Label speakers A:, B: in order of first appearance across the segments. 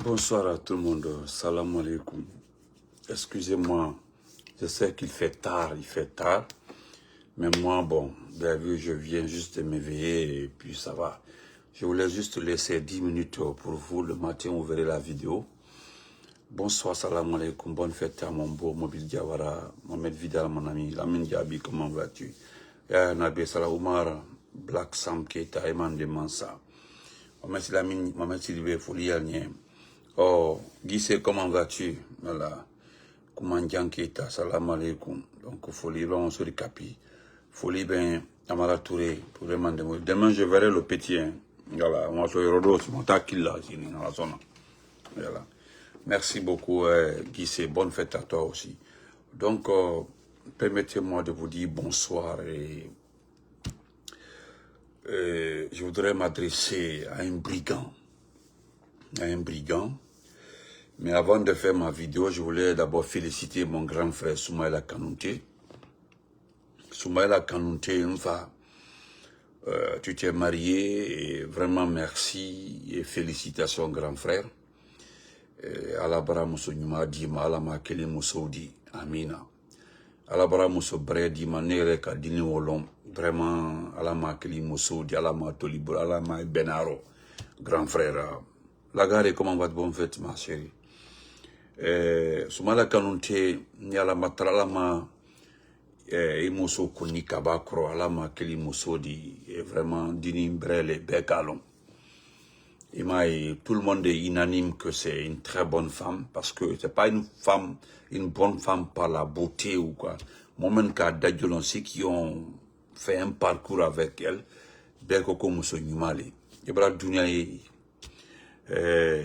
A: Bonsoir à tout le monde, salam alaikum. Excusez-moi, je sais qu'il fait tard, mais moi, bon, vous avez vu, je viens juste de m'éveiller et puis ça va. Je voulais juste laisser 10 minutes pour vous, le matin vous verrez la vidéo. Bonsoir, salam alaikum, bonne fête à mon beau Mobile Diawara, Mohamed Vidal, mon ami, Lamine Diaby, comment vas-tu? Nabi Salah Oumar, Black Sam Keita, Eman de Mansa. Merci Lamine, merci Libé Folie Alnien. Oh, Guissé, comment vas-tu? Voilà. Koumandian Keita, salam alaikum. Donc, folie, là, on se récapit. Folie, ben, Amara Touré, pour demander. Demain, je verrai le petit, hein. Voilà, on va se redorer, c'est mon taquille là, ici, dans la zone. Voilà. Merci beaucoup, Guissé. Bonne fête à toi aussi. Donc, permettez-moi de vous dire bonsoir et je voudrais m'adresser à un brigand. Mais avant de faire ma vidéo, je voulais d'abord féliciter mon grand frère Soumaïla Kanouté. Soumaïla Kanouté, tu t'es marié et vraiment merci et félicitations grand frère. Alabara muso nyuma dima alama keli muso di amina. Alabara muso bre dima nere ka dini wolom vraiment alama keli muso di alama tolibur alama benaro grand frère. Lagare, comment va de bonne fête ma chérie? Soumaïla Kanouté ni alama tralama muso kuni kabakro alama keli muso di vraiment dini brele bekalon. Tout le monde est unanime que c'est une très bonne femme parce que c'est pas une bonne femme par la beauté ou quoi. Moi-même, quand d'adjolon, ceux qui ont fait un parcours avec elle, bien que muso nyumali. Ibra dunia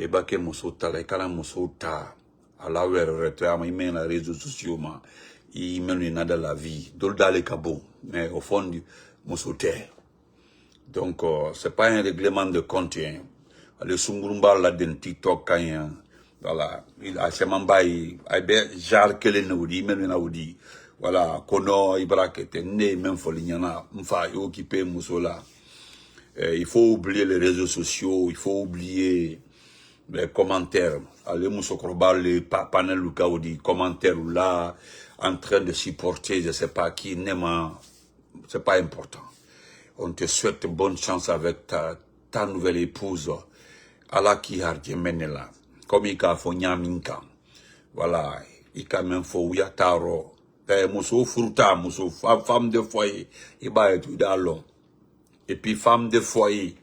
A: ibake muso tala, ikala muso ta, ala were ama ime na réseaux sociaux ma, ime nada la vie, dolda le kabo, mais au fond muso te. Donc c'est pas un règlement de compte, hein. Le sungurumba la den TikTok kanya voilà il a semamba i be jar kele no di men na wudi voilà kono ibrakete ne même folignana mfa occupé musola. Il faut oublier les réseaux sociaux, il faut oublier les commentaires. Allez musokroba le panel luka wudi commentaires là en train de supporter je sais pas qui nema, c'est pas important. On te souhaite bonne chance avec ta nouvelle épouse. Ala qui a menela comme il a fait nyaminka voilà il a même fait uyataro muso fruta muso femme de foyer il va être dans et puis femme de foyer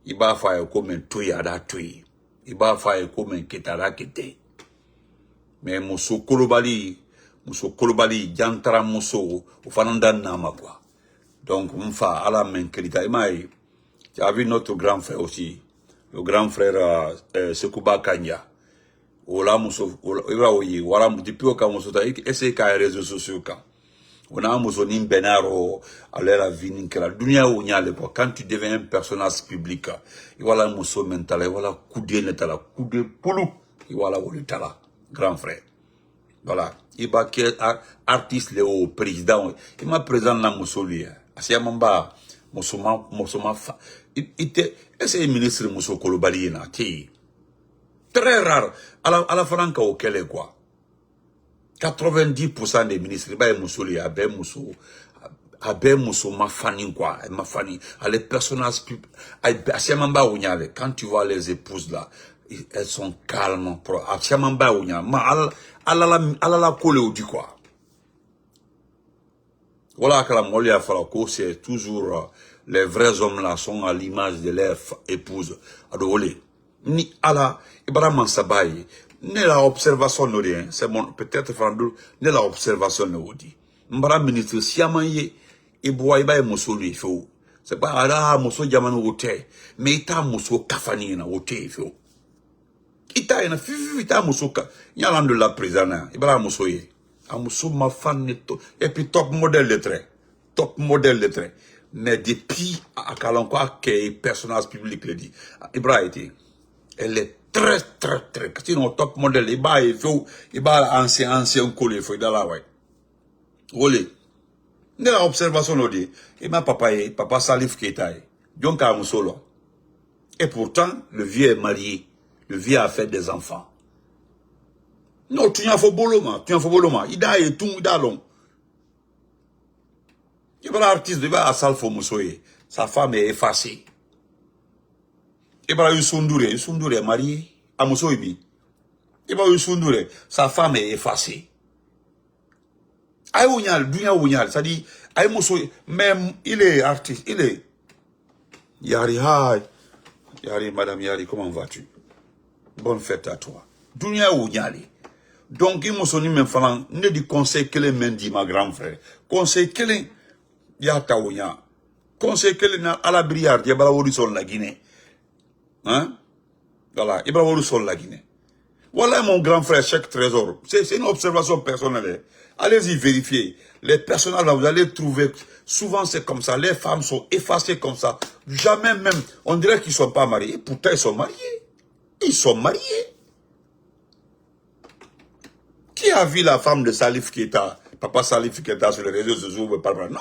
A: il va faire comme un tuyada tuy il va faire comme un ketara kete mais muso kolobali jantara muso ufananda nama quoi donc mfa ala menkelita imai tu as vu notre grand frère aussi. Le grand frère Sekouba Kanya. Ola muso ola oyi wala depuis ka muso ta essayer ka réseaux sociaux ka. On a muso nim benaro à la vie que la dunia où nyale quand tu deviens un personnage public. Et voilà muso mental et voilà coudé netala coudé poulou et voilà tala grand frère. Voilà, il va que artiste le président. Il m'a présenté la muso lui. Asiamamba Mosoma fa. Est-ce que ministre Mousso Kolobali na ti? Très rare. À la franca au Kélé quoi. 90% des ministres, bah Moussoli, Abe Mousso Mafani quoi, Mafani. Les personnages Asiamamba Ounyale, quand tu vois les épouses là, elles sont calmes. Asiamamba Ounyale, la colle ou du quoi. Voilà que la Molia Falako, c'est toujours les vrais hommes là sont à l'image de leur épouse. Adolé. Ni ala Ibrahim Sabaye, ne la observation no rien, c'est mon peut-être Fandou, ne la observation no dit. Mbara ministre siamaye e boy ba musoli fo. C'est pas ala muso jamanu wote, mais ita muso kafani na wote fo. Ita ina fifi ita muso ka. Nyalande la président Ibrahim Musoye. Amuso ma fan neto et puis top modèle de trait mais depuis à Kalankwa que personnage public le dit Ibrahim elle est très sinon top modèle il va ancien collé faut dans la ouais olé ne la observation le dit et ma papa Salif Keita donc à Musolo et pourtant le vieux est marié Le vieux a fait des enfants. Non, tu n'as pas boloma, tu n'as pas boloma. Il a et tout, il a long. Il va l'artiste, il va à Salfo Moussoye. Sa femme est effacée. Il va à Yusundoure est marié à Moussoye. Il va à Yusundoure, sa femme est effacée. Aïe Ounyal, Dunia Ounyal, ça dit, Aïe Moussoye, même il est artiste, il est. Yari, hi. Yari, madame Yari, comment vas-tu? Bonne fête à toi. Dunia Ounyal. Donc, il m'a sonné même falang, ne dit conseil que les mendi, ma grand frère. Conseil que les, yata ounya. Conseil que les, à la briard, yabala wori sol la Guinée. Hein? Voilà, yabala wori sol la Guinée. Voilà mon grand frère, chaque trésor. C'est une observation personnelle. Allez-y vérifier. Les personnages là, vous allez trouver, souvent c'est comme ça, les femmes sont effacées comme ça. Jamais même, on dirait qu'ils ne sont pas mariés. Pourtant, ils sont mariés. Ils sont mariés. Qui a vu la femme de Salif Keita, papa Salif Keita sur les réseaux sociaux, non.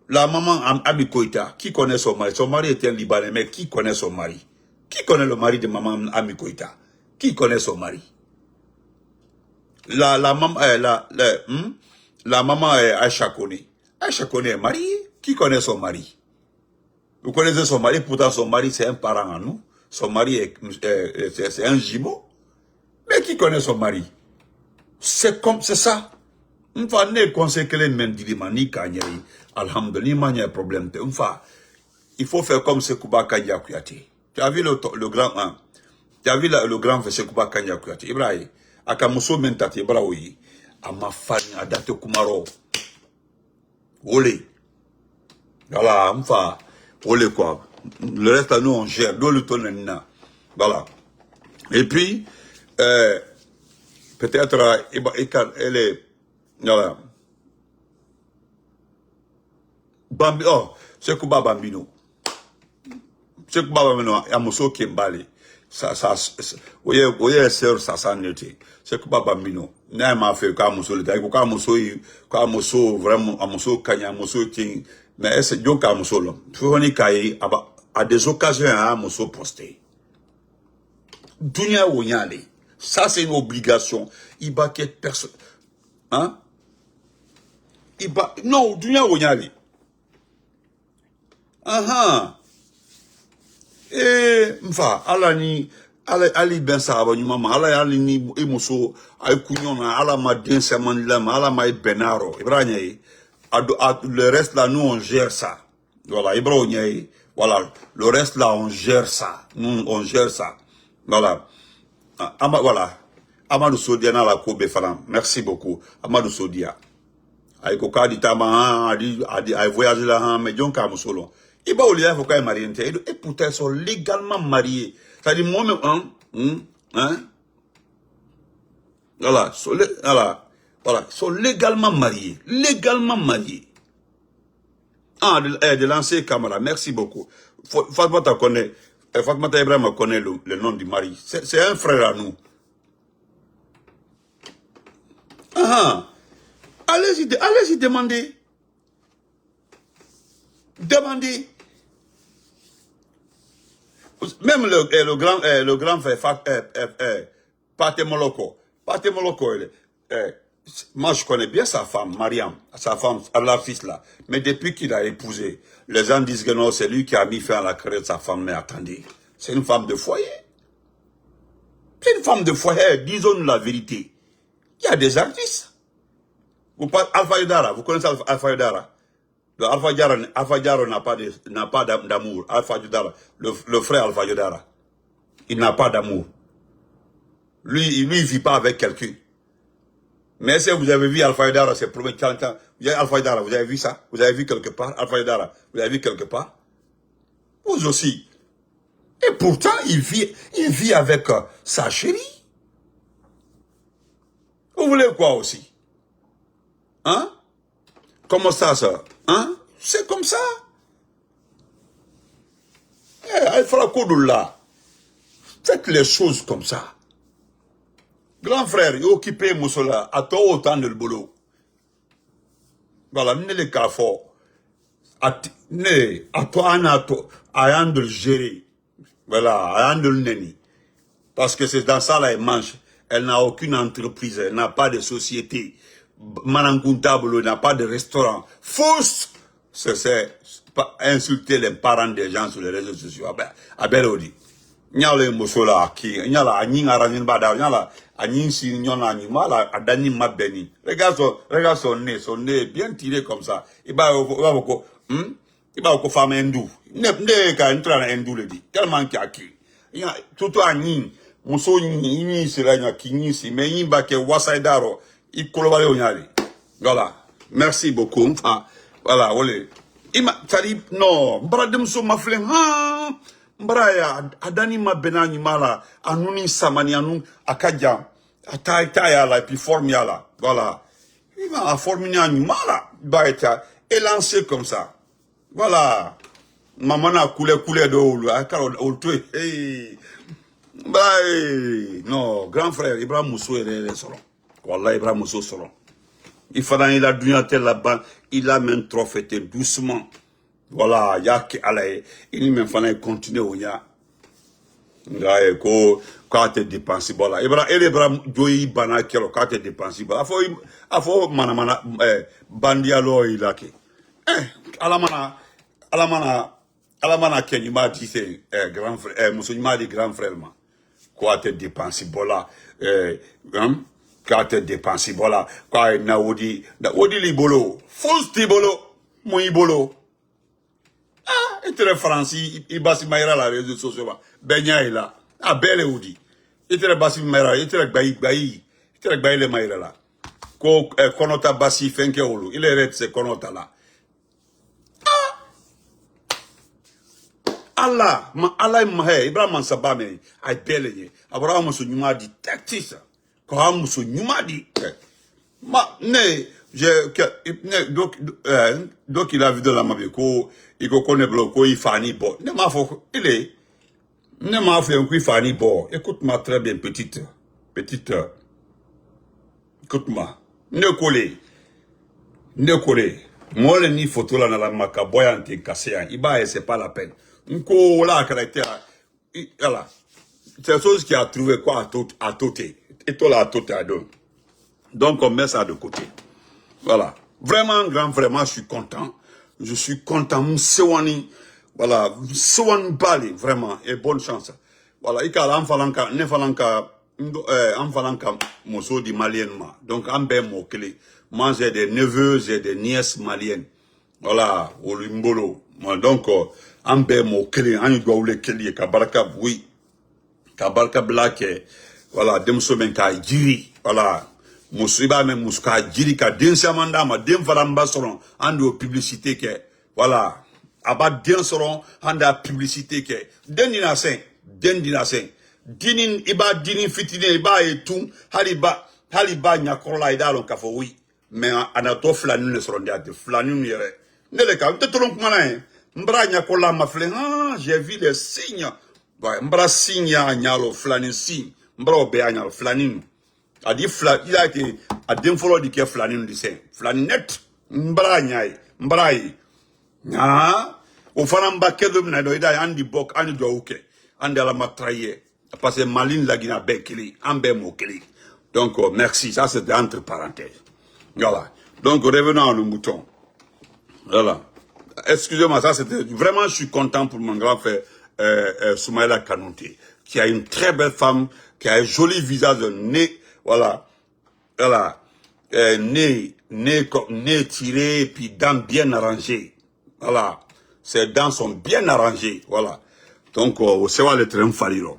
A: La maman Ami Koïta, qui connaît son mari? Son mari était un Libanais, mais qui connaît son mari? Qui connaît le mari de maman Ami Koïta? Qui connaît son mari? La maman Aïcha Kone. Aïcha Kone est mariée. Qui connaît son mari? Vous connaissez son mari, pourtant son mari c'est un parent à nous. Son mari c'est un jumeau. Mais qui connaît son mari? C'est comme, c'est ça. Une fois, ne conseille que les mendilima ni kanyeri. Alhamdulillah, il y a un problème. Une fois, il faut faire comme Sekouba Kanya Kouyaté. Tu as vu le grand, hein? Tu as vu le grand Sekouba Kanya Kouyaté. Ibrahim, Akamuso Mentate, Ibrahim, Amafani, Adate Kumaro. Olé. Voilà, enfin, olé quoi. Le reste à nous, on gère. D'où le tonne. Voilà. Et puis, peut-être, elle est, voilà. Sekouba Bambino. Sekouba Bambino, Yamoso Kembale. Oye, sœur, ça s'en était. Sekouba Bambino. N'a m'a fait Kamoso, Kamoso, vraiment, Amoso Kanya, Amoso Ting. Mais c'est donc Kamoso, là. Fouani Kaye, à des occasions, Amoso posté. Dunia Ounyale. Ça, c'est une obligation. Il va qu'il y ait personne. Hein? Non, Dunia Ounyale. Mfa, ala ni, ali ben sahaba ni mama, ala ni imuso, ay kunyona, ala ma den seman lama, ala ma benaro, Ibrahim, le reste là, nous on gère ça. Voilà, Ibrahim, voilà, le reste là, on gère ça. Nous, on gère ça. Voilà. Voilà. Amadou Sodia na la Kobe Falam. Merci beaucoup. Amadou Sodia. Aïe, koka di tama, a voyagé là, mais John Kamusolo. Il va au lieu, il faut quand même marier. Et pourtant, ils sont légalement mariés. C'est-à-dire, moi-même, hein? Voilà, voilà, ils sont légalement mariés. Légalement mariés. Ah, de lancer caméra, merci beaucoup. Fatmata connaît, Fatmata Ibrahim connaît le nom du mari. C'est un frère à nous. Allez-y, demandez. Demandez. Même le grand frère, Pate Moloko, moi je connais bien sa femme, Mariam, sa femme, la fils là. Mais depuis qu'il a épousé, les gens disent que non, c'est lui qui a mis fin à la carrière de sa femme. Mais attendez, c'est une femme de foyer. C'est une femme de foyer, disons-nous la vérité. Il y a des artistes. Vous parlez Alpha Yodara, vous connaissez Alpha Yodara? Alpha Yodara n'a pas d'amour. Alpha Yodara, le frère Alpha Yodara, il n'a pas d'amour. Lui, il vit pas avec quelqu'un. Mais si vous avez vu Alpha Yodara, c'est pour 40 ans. Vous avez Alpha Yodara, vous avez vu ça? Vous avez vu quelque part? Alpha Yodara, vous avez vu quelque part? Vous aussi. Et pourtant, il vit avec sa chérie. Vous voulez quoi aussi? Hein? Comment ça? Hein? C'est comme ça. Il fera quoi de là? Faites les choses comme ça. Grand frère, il occupé Moussola, à toi autant de le boulot. Voilà, ne les cas fort. À toi, à de le gérer. Voilà, Andel Neni. Parce que c'est dans ça là, elle mange. Elle n'a aucune entreprise, elle n'a pas de société. Manankuntabolo n'a pas de restaurant. Fausse! C'est insulter les parents des gens sur les réseaux sociaux. Abelodi. Nyale mosola ki nyala anyin aranin bada nyala anyin si nyona ni mala adani mabeni. Regarde son nez bien tiré comme ça. Iba ko femme hindou. Ne ka entra na hindou le dit. Tellement qu'il a qui. Tout anyin muso ni sera nya kinyi si mais yimba ke wasaidaro i kolobale onyali. Voilà. Merci beaucoup. Enfin, voilà, olé. Tari no, bradem so maflen ha. Mbraya adani mabenani mala anuni samani anu akaja ataita la puis forme la voilà il m'a formé ni mala baita et lancé comme ça voilà maman a coulé de olu akaro olto hey non grand frère Ibrahim Mousso est solo wallahi Ibrahim Mousso solo il fallait la dunya tel là-bas il a même trop fait doucement. Voilà, ya ki alaye, il me fallait continuer au ya. Ngaye ko te dépenser bola. Ebra joyi bana kelo ka te dépenser bola. Afo mana bandia lo ilake. Alamana kenyi ma ti se grand frère musulman di grand frère ma. Ko te dépenser bola ka te dépenser bola. Ko na wodi li bolo. Fos ti bolo, mo ibolo. Ah, il était français, il basi maïra la réseaux sociaux. Benya est là. Ah, belle oudi. Il était basi maïra, il était bayi. Il était bayi le maïra là. Ko konota basi fenke olu. Il est red ce konota là. Allah, Allah mahe, Ibrahim sabame, ay belle ye. Abraham so nyuma di tactisa. Ko ham so nyuma di. Donc il a vu de la mabiko. Il connaît bloco, il fani bo. Ne m'a fait, ne m'a fait un coup fani bo. Écoute-moi très bien, petite. Écoute-moi. Ne coller. Moi, le ni photo là, dans la makaboyante cassé, iba, c'est pas la peine. Nko là, caractère, voilà. C'est une chose qui a trouvé quoi à toter. Et toi là, à toter à deux. Donc, on met ça de côté. Voilà. Vraiment, vraiment, je suis content. Je suis content, Msewani, voilà, Msewani Bali, vraiment, et bonne chance. Voilà, ikala amfalanka, amfalanka, moso di maliennement. Donc, ambe mo kele. Moi, j'ai des neveux, j'ai des nièces maliennes. Voilà, au limbolo. Donc, ambe mo kele, anu doit oule kele, kabaraka, oui. Kabaraka black, voilà, demso benka, jiri, voilà. Moussiba même mouska djiri ka densa mandama dem falamba soron ando publicité ke voilà aba den soron anda publicité ke dendina sen dinin iba dinin fitine iba etum haliba nyakola idalon ka fo oui mais anato flanu ne soron diate flanu yere ne le ka te tolon kuma na mbra nyakola mafle j'ai vu les signes mbra signe nyalo flanu signe mbra obe nyalo flanu a dit il a été à défaut de qui est flanin du sein flaninette mbrai au fanamba kedum na do ida andi bok andi do oke andi la matraye parce que malin la gina bekili ambe mokili donc merci ça c'était entre parenthèses voilà donc revenons à nos moutons voilà excusez-moi ça c'était vraiment je suis content pour mon grand frère Soumaïla Kanouté qui a une très belle femme qui a un joli visage de nez. Voilà, nez tiré, puis dents bien arrangées. Voilà, ses dents sont bien arrangées. Voilà, donc c'est va le train faliro.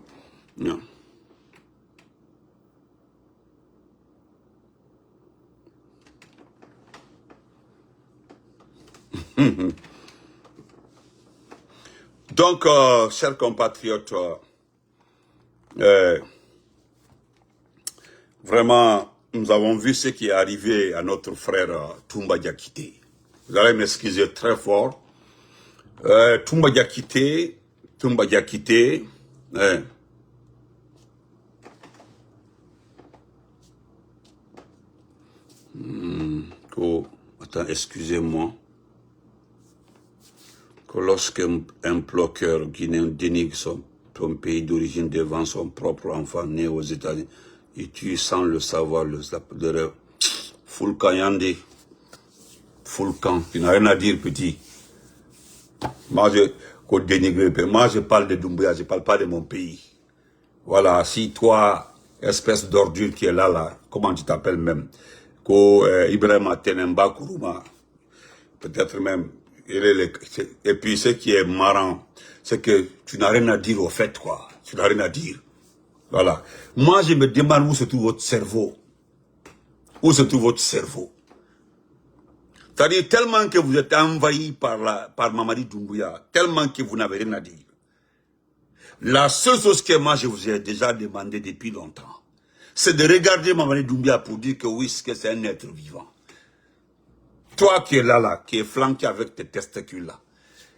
A: Donc, chers compatriotes, vraiment, nous avons vu ce qui est arrivé à notre frère Toumba Diakité. Vous allez m'excuser très fort. Toumba Diakité. Attends, excusez-moi. Que lorsqu'un bloqueur guinéen dénigre son ton pays d'origine devant son propre enfant né aux États-Unis. Et tu sans le savoir, le rêve. Foulkan Yandé. Foulkan. Tu n'as rien à dire, petit. Moi, je parle de Doumbouya, je ne parle pas de mon pays. Voilà, si toi, espèce d'ordure qui est là, comment tu t'appelles même, Ibrahim Tenemba Kourouma, peut-être même, et puis ce qui est marrant, c'est que tu n'as rien à dire au fait, quoi. Tu n'as rien à dire. Voilà. Moi, je me demande où se trouve votre cerveau. Où se trouve votre cerveau. C'est-à-dire tellement que vous êtes envahi par Mamadi Doumbouya, tellement que vous n'avez rien à dire. La seule chose que moi je vous ai déjà demandé depuis longtemps, c'est de regarder Mamadi Doumbouya pour dire que oui, c'est un être vivant. Toi qui es là, qui es flanqué avec tes testicules là,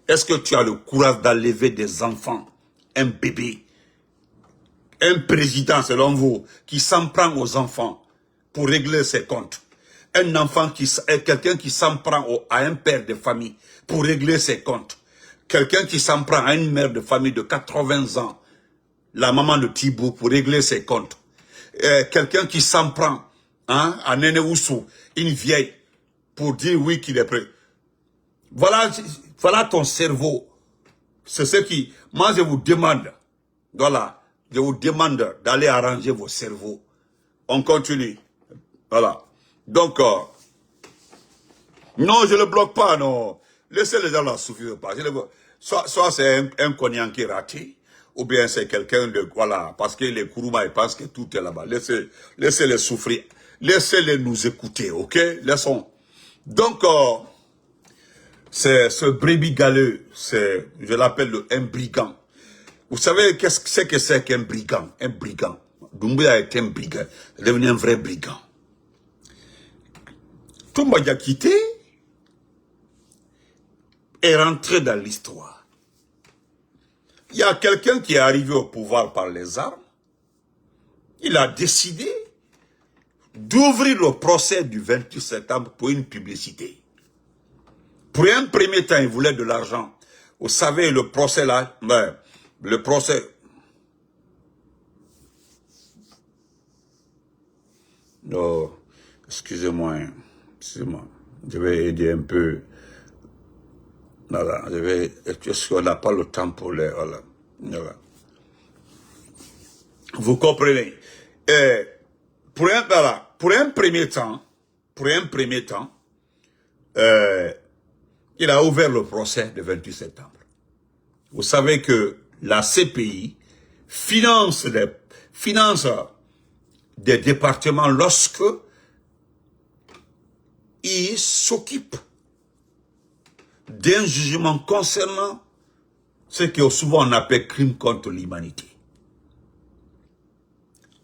A: est-ce que tu as le courage d'enlever des enfants, un bébé, un président selon vous, qui s'en prend aux enfants pour régler ses comptes? Un enfant quelqu'un qui s'en prend à un père de famille pour régler ses comptes. Quelqu'un qui s'en prend à une mère de famille de 80 ans, la maman de Thibou, pour régler ses comptes. Quelqu'un qui s'en prend à Nene Oussou, une vieille, pour dire oui qu'il est prêt. Voilà ton cerveau. C'est ce qui... Moi, je vous demande, voilà, je vous demande d'aller arranger vos cerveaux. On continue. Voilà. Donc, non, je ne le bloque pas, non. Laissez les gens là souffrir pas. Soit c'est un Konyan qui est raté, ou bien c'est quelqu'un de... Voilà, parce que les Kourouma, ils pensent que tout est là-bas. Laissez-les souffrir. Laissez-les nous écouter, ok? Laissons. Donc, c'est ce brebis galeux, je l'appelle un brigand. Vous savez qu'est-ce que c'est qu'un brigand? Un brigand. Doumbouya est un brigand. Il est devenu un vrai brigand. Toumba Diakité est rentré dans l'histoire. Il y a quelqu'un qui est arrivé au pouvoir par les armes. Il a décidé d'ouvrir le procès du 28 septembre pour une publicité. Pour un premier temps, il voulait de l'argent. Vous savez, le procès là, le procès... Non, excusez-moi, je vais aider un peu. Voilà, on n'a pas le temps pour les... Voilà. Vous comprenez? Pour un premier temps, il a ouvert le procès le 28 septembre. Vous savez que la CPI finance des départements lorsque ils s'occupent d'un jugement concernant ce que souvent on appelle crime contre l'humanité.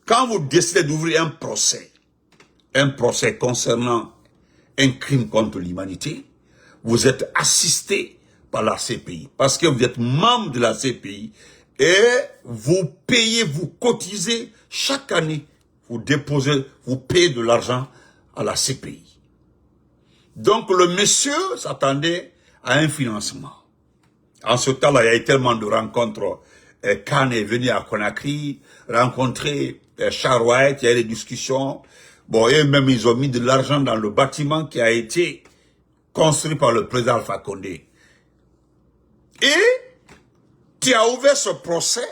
A: Quand vous décidez d'ouvrir un procès concernant un crime contre l'humanité, vous êtes assisté par la CPI, parce que vous êtes membre de la CPI et vous payez, vous cotisez chaque année, vous payez de l'argent à la CPI. Donc le monsieur s'attendait à un financement. En ce temps-là, il y a eu tellement de rencontres. Khan est venu à Conakry, rencontrer Charles White, il y a eu des discussions. Bon, et même ils ont mis de l'argent dans le bâtiment qui a été construit par le président Alpha Condé. Et tu as ouvert ce procès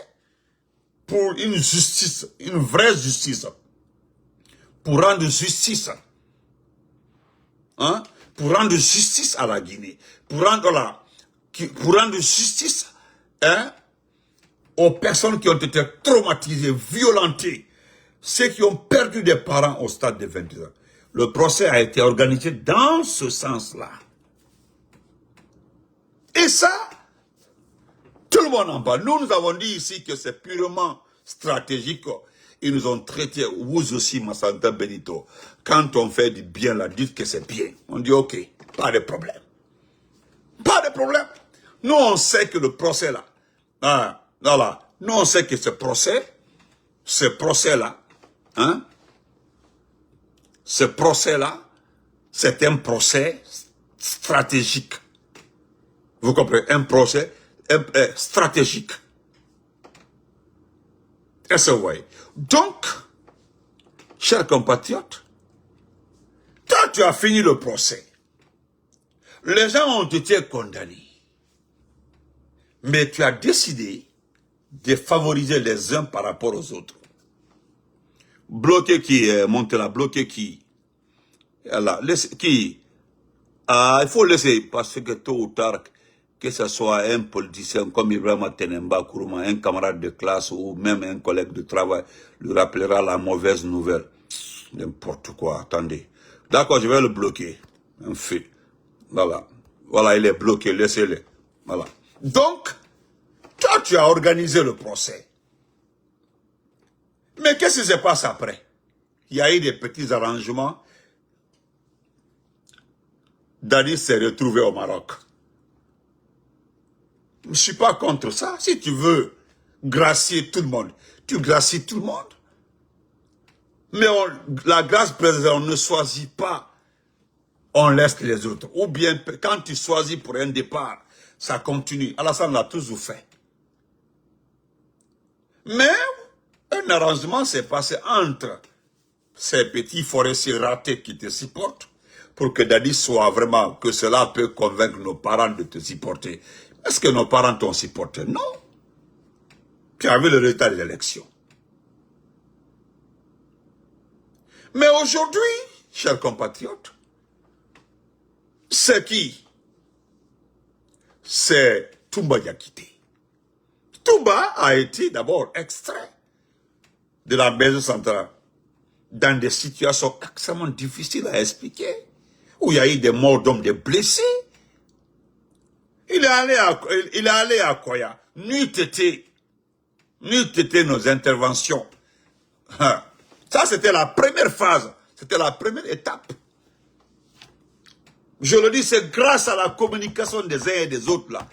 A: pour une justice, une vraie justice. Pour rendre justice. Hein? Pour rendre justice à la Guinée. Pour rendre justice aux personnes qui ont été traumatisées, violentées. Ceux qui ont perdu des parents au stade de 22 ans. Le procès a été organisé dans ce sens-là. Et ça, tout le monde en parle. Nous avons dit ici que c'est purement stratégique. Ils nous ont traité, vous aussi, Massanta Benito. Quand on fait du bien, là, dites que c'est bien. On dit ok, pas de problème. Pas de problème. Nous, on sait que le procès là, voilà. Nous, on sait que ce procès-là, ce procès-là, c'est un procès stratégique. Vous comprenez? Un procès stratégique. Est-ce que vous voyez? Donc, chers compatriotes, quand tu as fini le procès, les gens ont été condamnés. Mais tu as décidé de favoriser les uns par rapport aux autres. Bloquer qui, monter là, bloquer qui? Voilà, qui? Il faut laisser, parce que tôt ou tard, que ce soit un politicien comme Ibrahima Tenemba Kourouma, un camarade de classe ou même un collègue de travail, lui rappellera la mauvaise nouvelle. N'importe quoi, attendez. D'accord, je vais le bloquer. Un fait. Voilà. Voilà, il est bloqué, laissez-le. Voilà. Donc, toi, tu as organisé le procès. Mais qu'est-ce qui se passe après? Il y a eu des petits arrangements. Dadi s'est retrouvé au Maroc. Je ne suis pas contre ça. Si tu veux gracier tout le monde, tu gracies tout le monde. Mais la grâce présidentielle, on ne choisit pas, on laisse les autres. Ou bien, quand tu choisis pour un départ, ça continue. Alassane l'a toujours fait. Mais, un arrangement s'est passé entre ces petits forestiers ratés qui te supportent, pour que Dadi soit vraiment, que cela peut convaincre nos parents de te supporter. Est-ce que nos parents t'ont supporté? Non. Tu as vu le résultat des élections. Mais aujourd'hui, chers compatriotes, c'est qui? C'est Toumba Diakité. Toumba a été d'abord extrait de la maison centrale dans des situations extrêmement difficiles à expliquer, où il y a eu des morts d'hommes, des blessés. Il est allé à Koya. N'eût été nos interventions. Ça, c'était la première phase. C'était la première étape. Je le dis, c'est grâce à la communication des uns et des autres là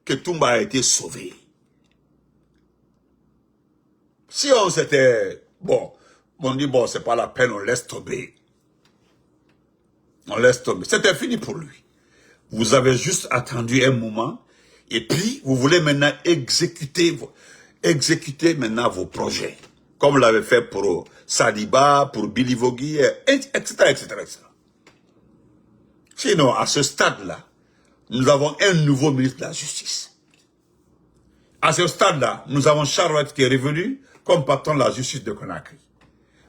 A: que Toumba a été sauvé. Si on s'était... Bon, on dit, bon, c'est pas la peine, on laisse tomber. On laisse tomber. C'était fini pour lui. Vous avez juste attendu un moment et puis vous voulez maintenant exécuter maintenant vos projets. Comme vous l'avez fait pour Sadiba, pour Billy Vogui, etc., etc. Sinon, à ce stade-là, nous avons un nouveau ministre de la Justice. À ce stade-là, nous avons Charlotte qui est revenu comme patron de la justice de Conakry.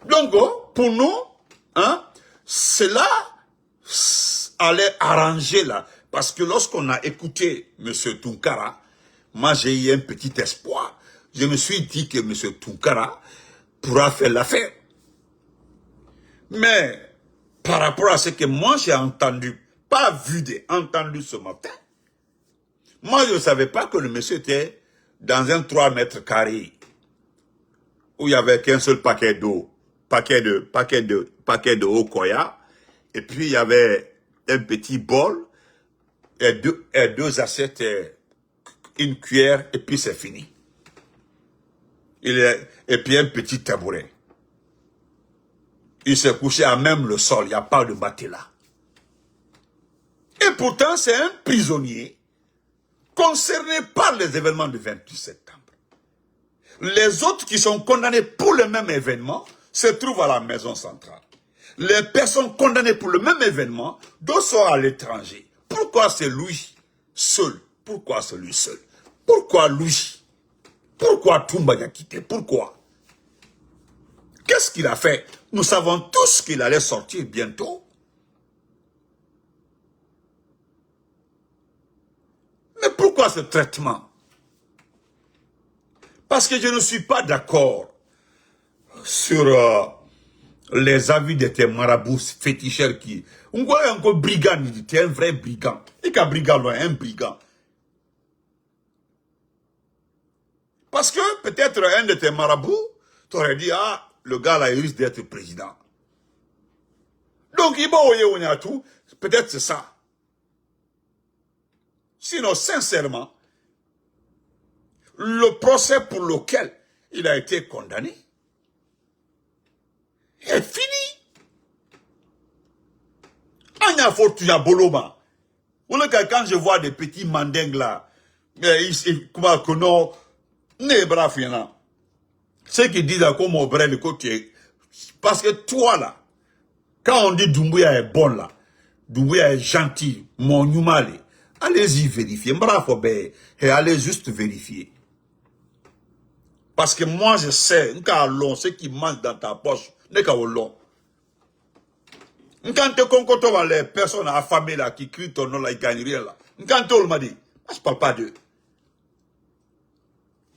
A: Donc, pour nous, cela allait arranger là. Parce que lorsqu'on a écouté M. Tounkara, moi j'ai eu un petit espoir. Je me suis dit que M. Tounkara pourra faire l'affaire. Mais, par rapport à ce que moi j'ai entendu, pas vu, entendu ce matin, moi je ne savais pas que le monsieur était dans un 3 mètres carrés, où il n'y avait qu'un seul paquet d'eau, paquet de eau koya, et puis il y avait un petit bol, et deux assiettes, une cuillère, et puis c'est fini. Et puis un petit tabouret. Il s'est couché à même le sol, il n'y a pas de matelas. Et pourtant, c'est un prisonnier concerné par les événements du 28 septembre. Les autres qui sont condamnés pour le même événement se trouvent à la maison centrale. Les personnes condamnées pour le même événement, d'autres sont à l'étranger. Pourquoi c'est lui seul? Pourquoi c'est lui seul? Pourquoi lui? Pourquoi Toumba Diakité? Pourquoi? Qu'est-ce qu'il a fait? Nous savons tous qu'il allait sortir bientôt. Mais pourquoi ce traitement? Parce que je ne suis pas d'accord sur les avis de tes marabouts féticheurs qui... On voit encore brigand, il dit, tu es un vrai brigand. Et qu'un brigand, un brigand. Parce que peut-être un de tes marabouts t'aurait dit, ah, le gars là, il risque d'être président. Donc, il va tout, peut-être c'est ça. Sinon, sincèrement, le procès pour lequel il a été condamné est fini. Anya Fortuna Boloma. Quand je vois des petits mandingues là, comment que non, ne braf yana. Ceux qui disent à quoi mon brel, le côté. Parce que toi là, quand on dit Doumbouya est bon là, Doumbouya est gentil, mon Noumale, allez-y vérifier. Bravo, et allez juste vérifier. Parce que moi je sais, ce qui manque dans ta poche, n'est qu'à long. Quand tu as les personnes affamées là, qui crient ton nom là, ils gagnent rien là. Quand tu m'a dit, moi je parle pas d'eux.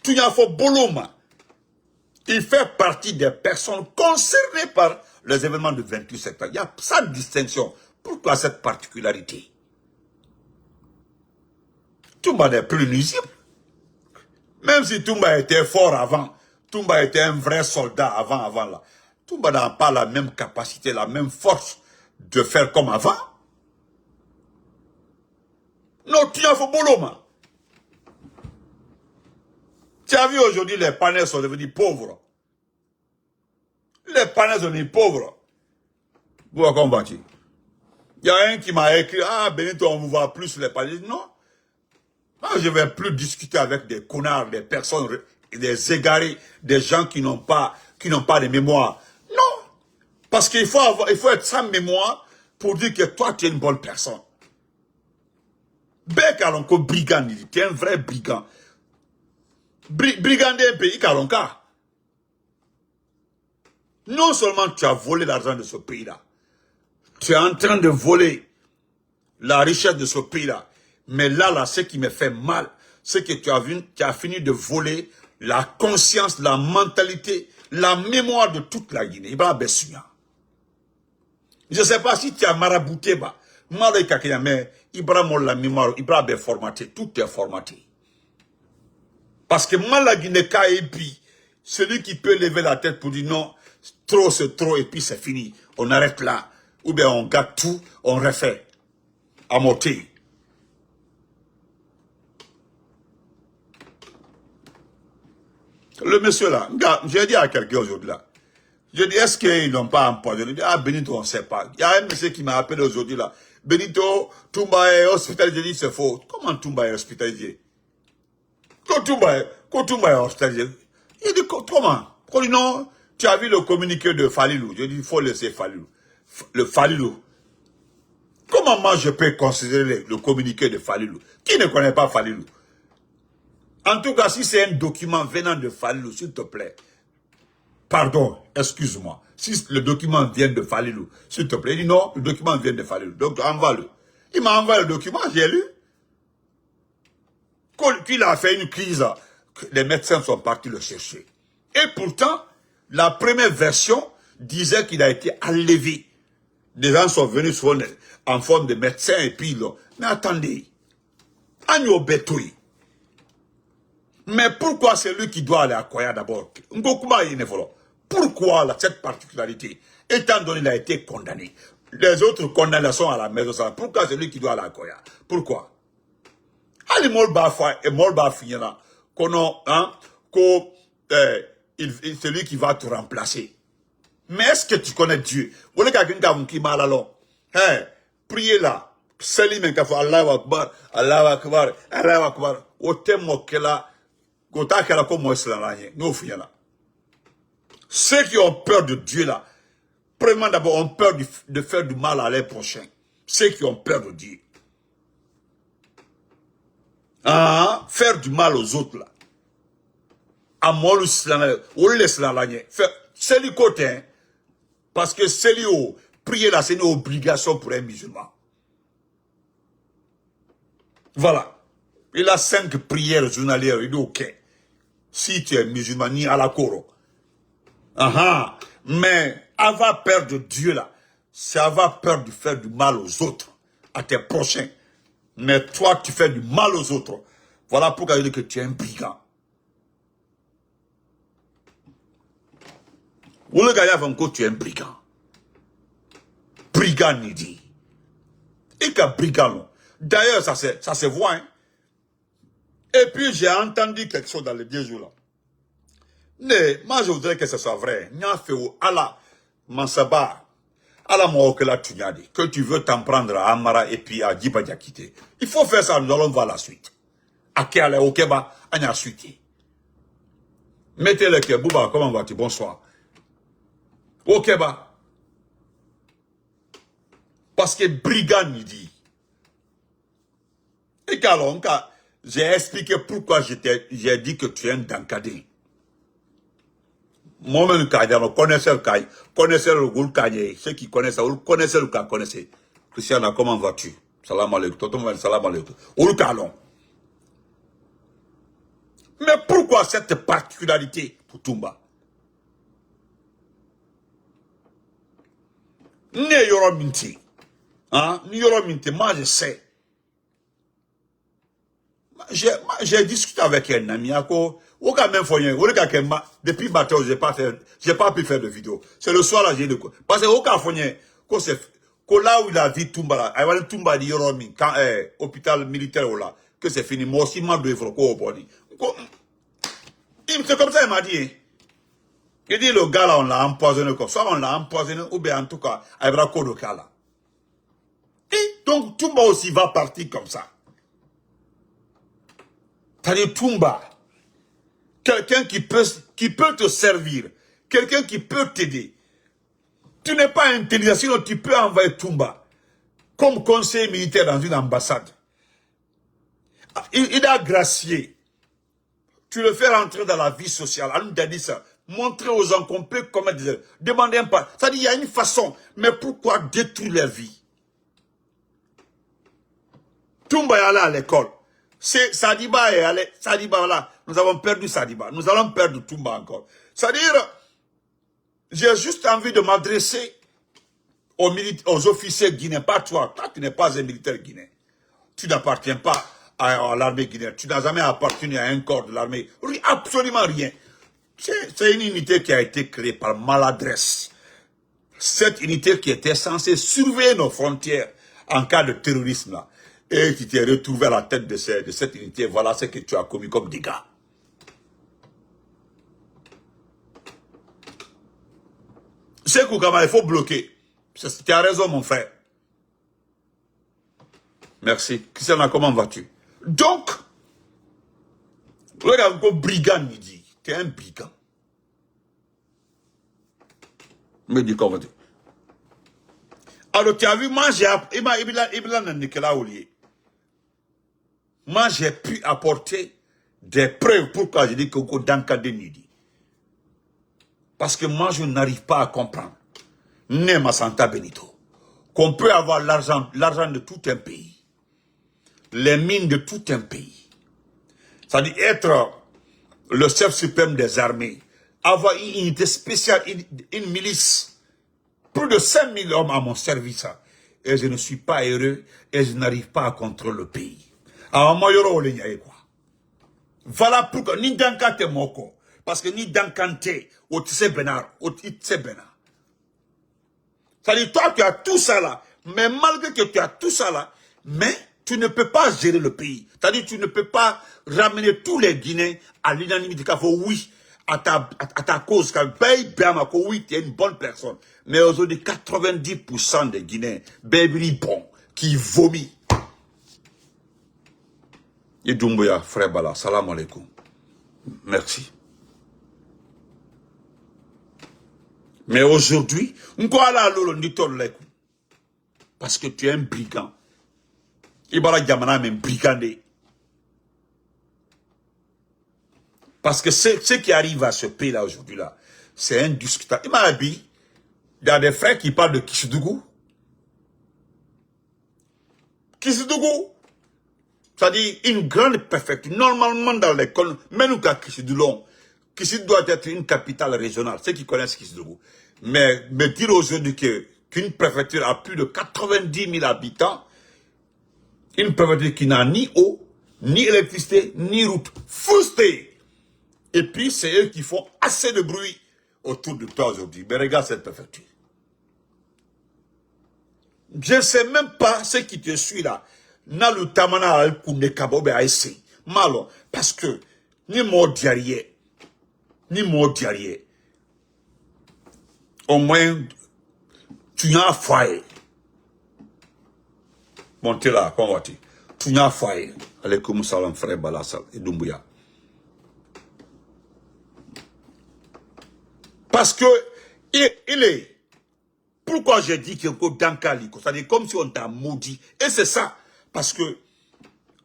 A: Tu y as fait Boloma. Il fait partie des personnes concernées par les événements du 28 septembre. Il y a sa distinction. Pourquoi cette particularité? Toumba n'est plus nuisible. Même si Toumba était fort avant, Toumba était un vrai soldat avant là. Toumba n'a pas la même capacité, la même force de faire comme avant. Non, tu as fait Boloma. Tu as vu aujourd'hui, les panels sont devenus pauvres. Les panels sont devenus pauvres. Vous avez combattu. Il y a un qui m'a écrit, ah Benito, on ne voit plus les panels. Non. Moi, je ne vais plus discuter avec des connards, des personnes, des égarés, des gens qui n'ont pas de mémoire. Non. Parce qu'il faut être sans mémoire pour dire que toi, tu es une bonne personne. Bekalonko brigand, tu es un vrai brigand. Brigand d'un pays, Kalonka. Non seulement tu as volé l'argent de ce pays-là, tu es en train de voler la richesse de ce pays-là. Mais là, ce qui me fait mal, c'est que tu as fini de voler la conscience, la mentalité, la mémoire de toute la Guinée. Je ne sais pas si tu as marabouté, mais Ibrahim la mémoire, Ibrahim est formaté, tout est formaté. Parce que la Guinée, celui qui peut lever la tête pour dire non, trop c'est trop et puis c'est fini. On arrête là. Ou bien on gâte tout, on refait. À moitié. Le monsieur là, j'ai dit à quelqu'un aujourd'hui là, je dis, est-ce qu'ils n'ont pas empoisonné? Je dis, ah Benito, on ne sait pas. Il y a un monsieur qui m'a appelé aujourd'hui là, Benito, Toumba est hospitalisé. Je dis, c'est faux. Comment Toumba est hospitalisé? Quand Toumba est hospitalisé, il dit, comment? Il dit, non, tu as vu le communiqué de Falilou. Je dis, il faut laisser Falilou. Le Falilou. Comment moi je peux considérer le communiqué de Falilou? Qui ne connaît pas Falilou? En tout cas, si c'est un document venant de Falilou, s'il te plaît, pardon, excuse-moi, si le document vient de Falilou, s'il te plaît, il dit non, le document vient de Falilou, donc envoie-le. Il m'a envoyé le document, j'ai lu. Qu'il a fait une crise, les médecins sont partis le chercher. Et pourtant, la première version disait qu'il a été enlevé. Des gens sont venus souvent en forme de médecins et puis là. Mais attendez, Agno Betoui. Mais pourquoi c'est lui qui doit aller à Koya d'abord? Pourquoi cette particularité? Étant donné qu'il a été condamné. Les autres condamnations à la maison, pourquoi c'est lui qui doit aller à Koya? Pourquoi? Ali Molbafa et Molbafina, c'est lui qui va te remplacer. Mais est-ce que tu connais Dieu? Vous voulez quelqu'un qui m'a alors? Priez là. Salim et Kafou, Allahu Akbar, Allahu Akbar, Allahu Akbar. Ceux qui ont peur de Dieu là, premièrement d'abord ont peur de faire du mal à l'année prochaine. Ceux qui ont peur de Dieu. Faire du mal aux autres là. C'est le côté, parce que c'est lui, prier là, c'est une obligation pour un musulman. Voilà. Il a 5 prières journalières, il dit ok. Si tu es musulman, ni à la coro. Mais avoir peur de Dieu là, c'est avoir peur de faire du mal aux autres, à tes prochains. Mais toi, tu fais du mal aux autres. Voilà pourquoi je dis que tu es un brigand. Ou le gars encore tu es un brigand. Brigand, il dit. Et qu'un brigand. D'ailleurs, ça se voit. Hein? Et puis, j'ai entendu quelque chose dans les 10 jours là. Mais, moi, je voudrais que ce soit vrai. Nya fait ou Allah, Mansaba, Allah Mouakela Tunyadi, que tu veux t'en prendre à Amara et puis à Djiba Diakité. Il faut faire ça, nous allons voir la suite. À Kéala, au Kéba, à Nya suite. Mettez le cœur. Bouba, comment vas-tu? Bonsoir. Ok, bah. Parce que brigand, il dit. Et alors, j'ai expliqué pourquoi j'ai dit que tu es un dankadé. Moi-même, connaissez le goul kaye. Ceux qui connaissent ça, connaissez le cas, connaissez. Christiana, comment vas-tu? Salam alaikum. Tonton, salam alaikum. Oul kalon. Mais pourquoi cette particularité pour Toumba? Né yoro minti. Hein? Ni yoro minti. Moi, je sais. J'ai discuté avec un ami. Depuis bateau, j'ai pas pu faire de vidéo. C'est le soir là, j'ai dit quoi. Parce que là où il a dit Toumba, il y a Toumba di yoro min, quand hôpital militaire là, que c'est fini. Moi aussi, moi, de Froko, c'est comme ça, il m'a dit. Hein. Il dit, le gars là, on l'a empoisonné comme ça, on l'a empoisonné, ou bien en tout cas, il y aura quoi de cas là. Et donc, Toumba aussi va partir comme ça. C'est-à-dire, Toumba, quelqu'un qui peut te servir, quelqu'un qui peut t'aider. Tu n'es pas intelligent, sinon tu peux envoyer Toumba comme conseiller militaire dans une ambassade. Il a gracié. Tu le fais rentrer dans la vie sociale. On nous a dit ça. Montrer aux gens qu'on peut commettre des erreurs. Demander un pas. Ça dit, il y a une façon. Mais pourquoi détruire leur vie? Toumba est allé à l'école. Sadiba est allé. Sadiba, voilà. Nous avons perdu Sadiba. Nous allons perdre Toumba encore. C'est-à-dire, j'ai juste envie de m'adresser aux officiers guinéens. Pas toi. Toi, tu n'es pas un militaire guinéen. Tu n'appartiens pas à l'armée guinéenne. Tu n'as jamais appartenu à un corps de l'armée. Absolument rien. C'est une unité qui a été créée par maladresse. Cette unité qui était censée surveiller nos frontières en cas de terrorisme là. Et tu t'es retrouvé à la tête de cette unité. Voilà ce que tu as commis comme dégâts. C'est Koukama, il faut bloquer. Tu as raison, mon frère. Merci. Christiana, comment vas-tu? Donc, regarde, un brigand, il dit. Tu es un brigand. Me dit comment tu. Alors, tu as vu, moi, j'ai pu apporter des preuves pourquoi je dis que Dankade Nidi. Parce que moi, je n'arrive pas à comprendre. Nema Santa Benito. Qu'on peut avoir l'argent de tout un pays. Les mines de tout un pays. C'est-à-dire être le chef suprême des armées. Avoir une unité spéciale, une milice. Plus de 5000 hommes à mon service. Et je ne suis pas heureux et je n'arrive pas à contrôler le pays. Alors, moi, quoi. Voilà pourquoi, ni dankante moko. Parce que ni dankante, otise benar, otise benar. C'est-à-dire, toi, tu as tout ça là. Mais malgré que tu as tout ça là, mais tu ne peux pas gérer le pays. C'est-à-dire, tu ne peux pas ramener tous les Guinéens à l'unanimité. Oui, à ta cause, oui, tu es une bonne personne. Mais aujourd'hui, 90% des Guinéens, baby bon, qui vomit. Et Doumbouya, frère Bala, salam alaikum. Merci. Mais aujourd'hui, parce que tu es un brigand. Ibara Diamana même brigandé. Parce que ce qui arrive à ce pays-là aujourd'hui, là, c'est indiscutable. Il m'a dit, il y a des frères qui parlent de Kishidougou. Kishidougou, c'est-à-dire une grande préfecture. Normalement, dans l'école, même qu'à Kishidoulon, Kishidougou doit être une capitale régionale. Ceux qui connaissent Kishidougou. Mais me dire aujourd'hui qu'une préfecture a plus de 90 000 habitants, une préfecture qui n'a ni eau, ni électricité, ni route. Frustré. Et puis, c'est eux qui font assez de bruit autour de toi aujourd'hui. Mais regarde cette préfecture. Je ne sais même pas ce qui te suit là. Na le tamana al koune kabobe a essayé. Malo. Parce que, ni mot diarrière. Ni mot diarrière. Au moins, tu as foyer. Bon, t'es là, comment vas-tu? Tu as foyer. Alaikum salam, frère Balassal et Doumbouya. Parce que il est. Pourquoi j'ai dit qu'il y a un Dankali, c'est-à-dire comme si on t'a maudit. Et c'est ça. Parce que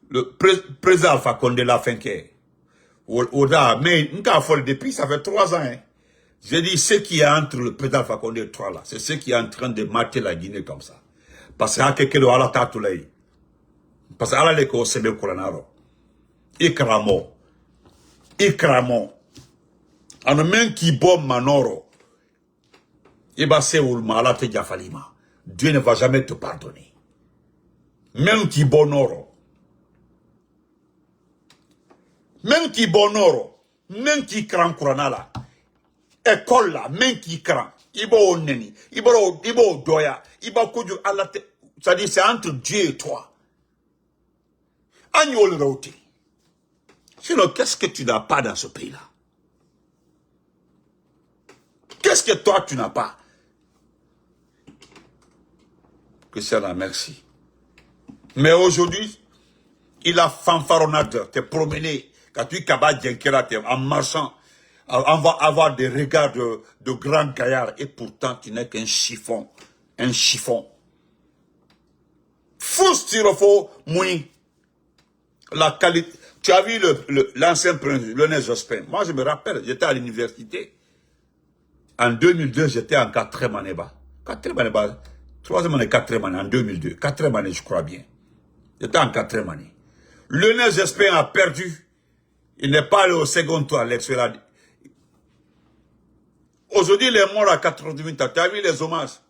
A: le président Alpha Condé l'a fait que. Mais depuis, ça fait 3 ans. Hein. J'ai dit, ce qui est entre le président Alpha Condé et toi là, c'est ce qui est en train de mater la Guinée comme ça. Parce que parce que Allah ko sebe kuranaro. Ikramo. Ano men qui bon manoro. Iba se ulma ala te jafalima. Dieu ne va jamais te pardonner. Même qui bonoro. Même qui bonoro. Même qui cran kuranala. École là, même qui cran. Ibo oneni. Ibo doya. Iba kuju ala te. C'est-à-dire c'est entre Dieu et toi. Agnol roti. Sinon, qu'est-ce que tu n'as pas dans ce pays-là? Qu'est-ce que toi, tu n'as pas? Christiana, merci. Mais aujourd'hui, il a fanfaronnade, t'es promené, quand tu cabas en marchant, on va avoir des regards de grands gaillards, et pourtant, tu n'es qu'un chiffon. Un chiffon. Fous styrofo, mouille. La qualité. Tu as vu l'ancien prince, Lionel Jospin. Moi, je me rappelle, j'étais à l'université. En 2002, j'étais en 4e année bas. 4e année bas. 3e année, 4e année, en 2002. 4e année, je crois bien. J'étais en 4e année. Lionel Jospin a perdu. Il n'est pas allé au second tour à l'élection. Aujourd'hui, il est mort à 88 ans. Tu as vu les hommages?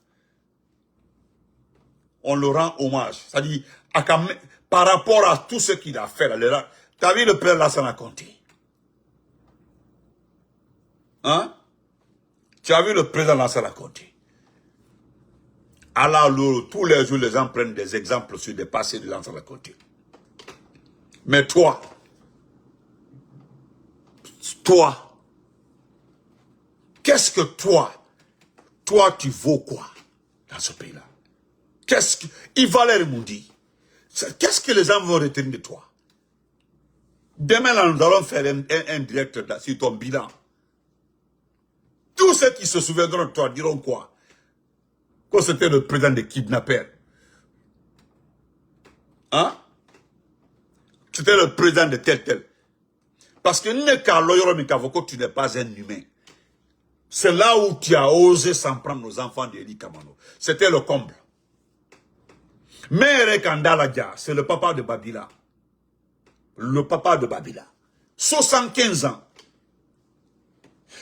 A: On le rend hommage. C'est-à-dire, par rapport à tout ce qu'il a fait, tu as vu le père Lassana Conté? Hein? Tu as vu le président Lassana Conté? Alors, tous les jours, les gens prennent des exemples sur des passés de Lassana Conté. Mais toi, qu'est-ce que toi, tu vaux quoi dans ce pays-là? Il valait le Mundi. Qu'est-ce que les gens vont retenir de toi? Demain, là, nous allons faire un direct sur ton bilan. Tous ceux qui se souviendront de toi diront quoi? Que c'était le président des kidnappeurs. Hein? C'était le président de tel. Parce que tu n'es pas un humain. C'est là où tu as osé s'en prendre aux enfants d'Eli Kamano. C'était le comble. Mais Kandaladia, c'est le papa de Babila. Le papa de Babila. 75 ans.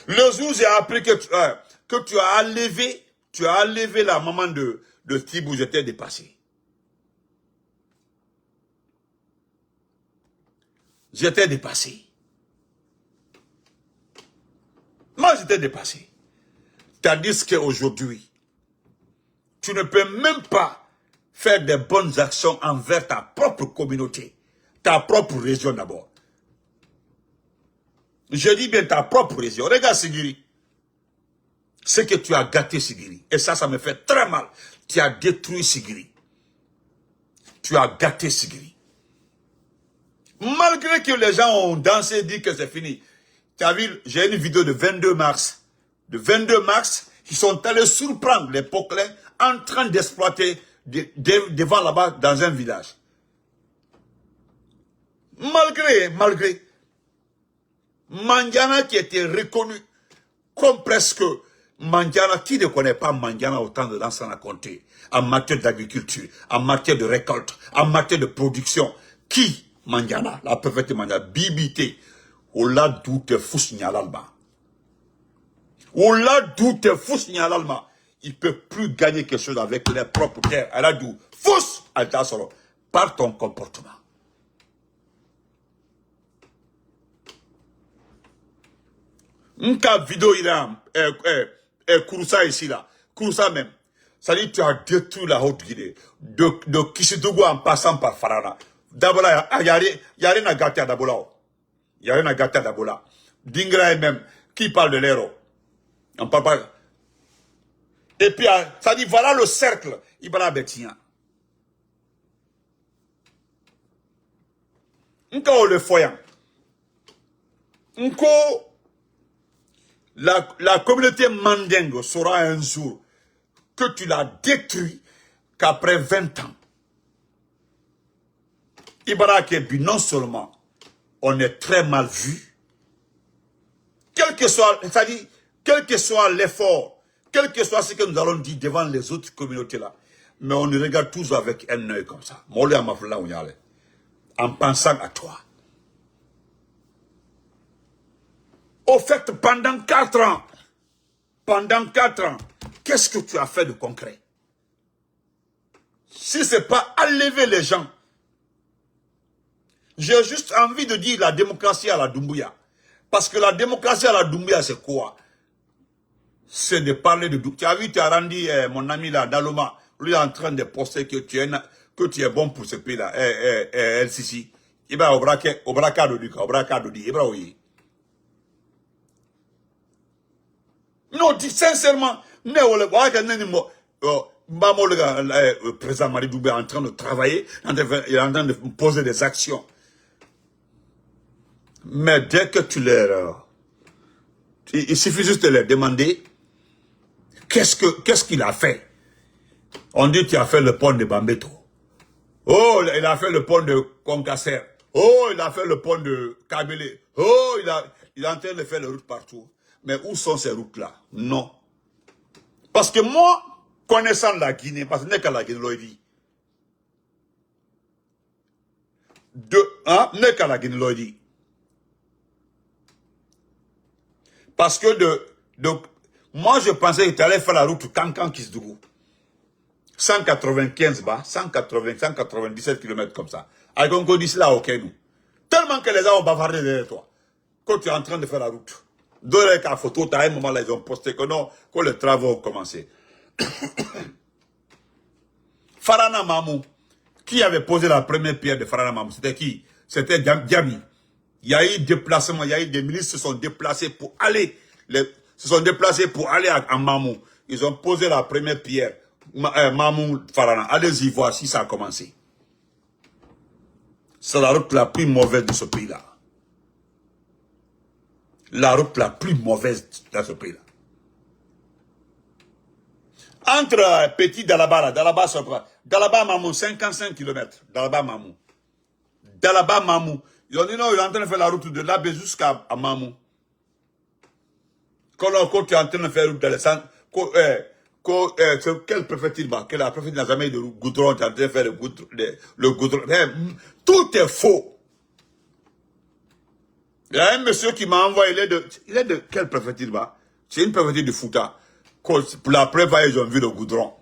A: Le jour où j'ai appris que tu as enlevé la maman de Tibou, j'étais dépassé. J'étais dépassé. Moi, j'étais dépassé. Tandis qu'aujourd'hui, tu ne peux même pas faire des bonnes actions envers ta propre communauté, ta propre région d'abord. Je dis bien ta propre région. Regarde Sigiri. C'est que tu as gâté Sigiri. Et ça me fait très mal. Tu as détruit Sigiri. Tu as gâté Sigiri. Malgré que les gens ont dansé et dit que c'est fini. Tu as vu, j'ai une vidéo de 22 mars. De 22 mars, ils sont allés surprendre les Poclins en train d'exploiter devant là-bas dans un village. Malgré. Mandiana qui était reconnu comme presque Mandiana, qui ne connaît pas Mandiana autant de Lansana Conté, en matière d'agriculture, en matière de récolte, en matière de production. Qui Mandiana, la perfecte Mandiana, Bibité, Ola doute fous Nyalalma. Ola doute fous Nyalalma. Il ne peut plus gagner quelque chose avec les propres terres. Elle a dit, fous Alta Solo, par ton comportement. Nka vidéo il a Kouroussa ici là. Kouroussa même. Ça dit tu as détruit la Haute-Guinée. De Kishitogo en passant par Farana. Dabola, il y a rien à gâter à Dabola. Il y a rien à gâter à Dabola. Dingra même, qui parle de l'héros. On parle pas. Et puis, ça dit voilà le cercle. Ibala Betia. Nka le foyant. Nko. La communauté mandingue saura un jour que tu l'as détruit qu'après 20 ans. Ibara Kebi, non seulement on est très mal vu, quel que soit, c'est-à-dire, quel que soit l'effort, quel que soit ce que nous allons dire devant les autres communautés là, mais on nous regarde tous avec un œil comme ça. En pensant à toi. Au fait, pendant 4 ans, qu'est-ce que tu as fait de concret? Si ce n'est pas enlever les gens, j'ai juste envie de dire la démocratie à la Doumbouya. Parce que la démocratie à la Doumbouya, c'est quoi? C'est de parler de... Tu as vu, tu as rendu mon ami là, Daloma, lui est en train de poster que tu es bon pour ce pays-là, LCC. Il va au braquard de Duka, au braquard de Duka, oui. Non, dis sincèrement, le président Mari Doumbé est en train de travailler, il est en train de poser des actions. Mais dès que tu leur... Il suffit juste de leur demander qu'est-ce qu'il a fait. On dit qu'il a fait le pont de Bambeto. Oh, il a fait le pont de Konkasser. Oh, il a fait le pont de Kabele. Oh, il est en train de faire les routes partout. Mais où sont ces routes-là? Non. Parce que moi, connaissant la Guinée, parce que n'est qu'à la Guinée, l'Oïdi. N'est qu'à la Guinée, l'Oïdi. Parce que moi, je pensais que tu allais faire la route Kankan-Kisdougou. 195 bas, 197 km comme ça. Avec un code ici là, ok, nous. Tellement que les gens ont bavardé derrière toi. Quand tu es en train de faire la route. D'autres qu'à photo, à un moment là, ils ont posté que non, que les travaux ont commencé. Farana Mamou, qui avait posé la première pierre de Farana Mamou? C'était qui? C'était Diami. Il y a eu déplacement, il y a eu des milices se sont déplacés pour aller, à Mamou. Ils ont posé la première pierre. Mamou Farana. Allez-y voir si ça a commencé. C'est la route la plus mauvaise de ce pays-là. La route la plus mauvaise dans ce pays-là. Entre Petit Dalaba, Dalaba Mamou, 55 km. Dalaba Mamou. Ils ont dit non, il est en train de faire la route de Labé jusqu'à Mamou. Quand tu es en train de faire la route dans le centre, quelle préfecture va? Que la préfecture n'a jamais eu de goudron, tu es en train de faire le goudron. Tout est faux. Il y a un monsieur qui m'a envoyé, il est de quelle préfecture va? C'est une préfecture de Fouta. Pour la preuve, ils ont vu le goudron.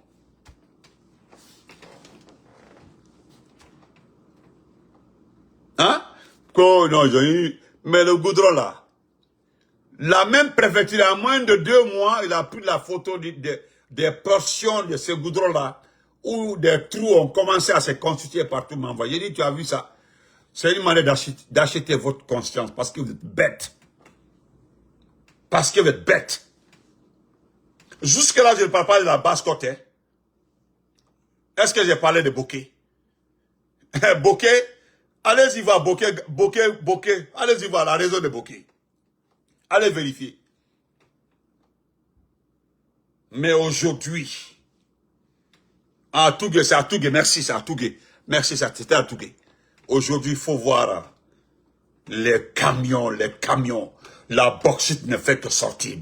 A: Hein? Non, ils ont eu. Mais le goudron là, la même préfecture, en moins de 2 mois, il a pris la photo des portions de ce goudron-là, où des trous ont commencé à se constituer partout. M'a envoyé. Il dit, tu as vu ça? C'est une manière d'acheter votre conscience, parce que vous êtes bête. Parce que vous êtes bête. Jusque-là, je ne parle pas de la basse-côte. Hein. Est-ce que j'ai parlé de Bokeh? Bokeh, allez-y voir Bokeh. Allez-y voir la raison de Bokeh. Allez vérifier. Mais aujourd'hui, à Tougué, c'est à Tougué, merci, c'est à Tougué. Merci, c'était à Tougué. Aujourd'hui, il faut voir les camions. La bauxite ne fait que sortir.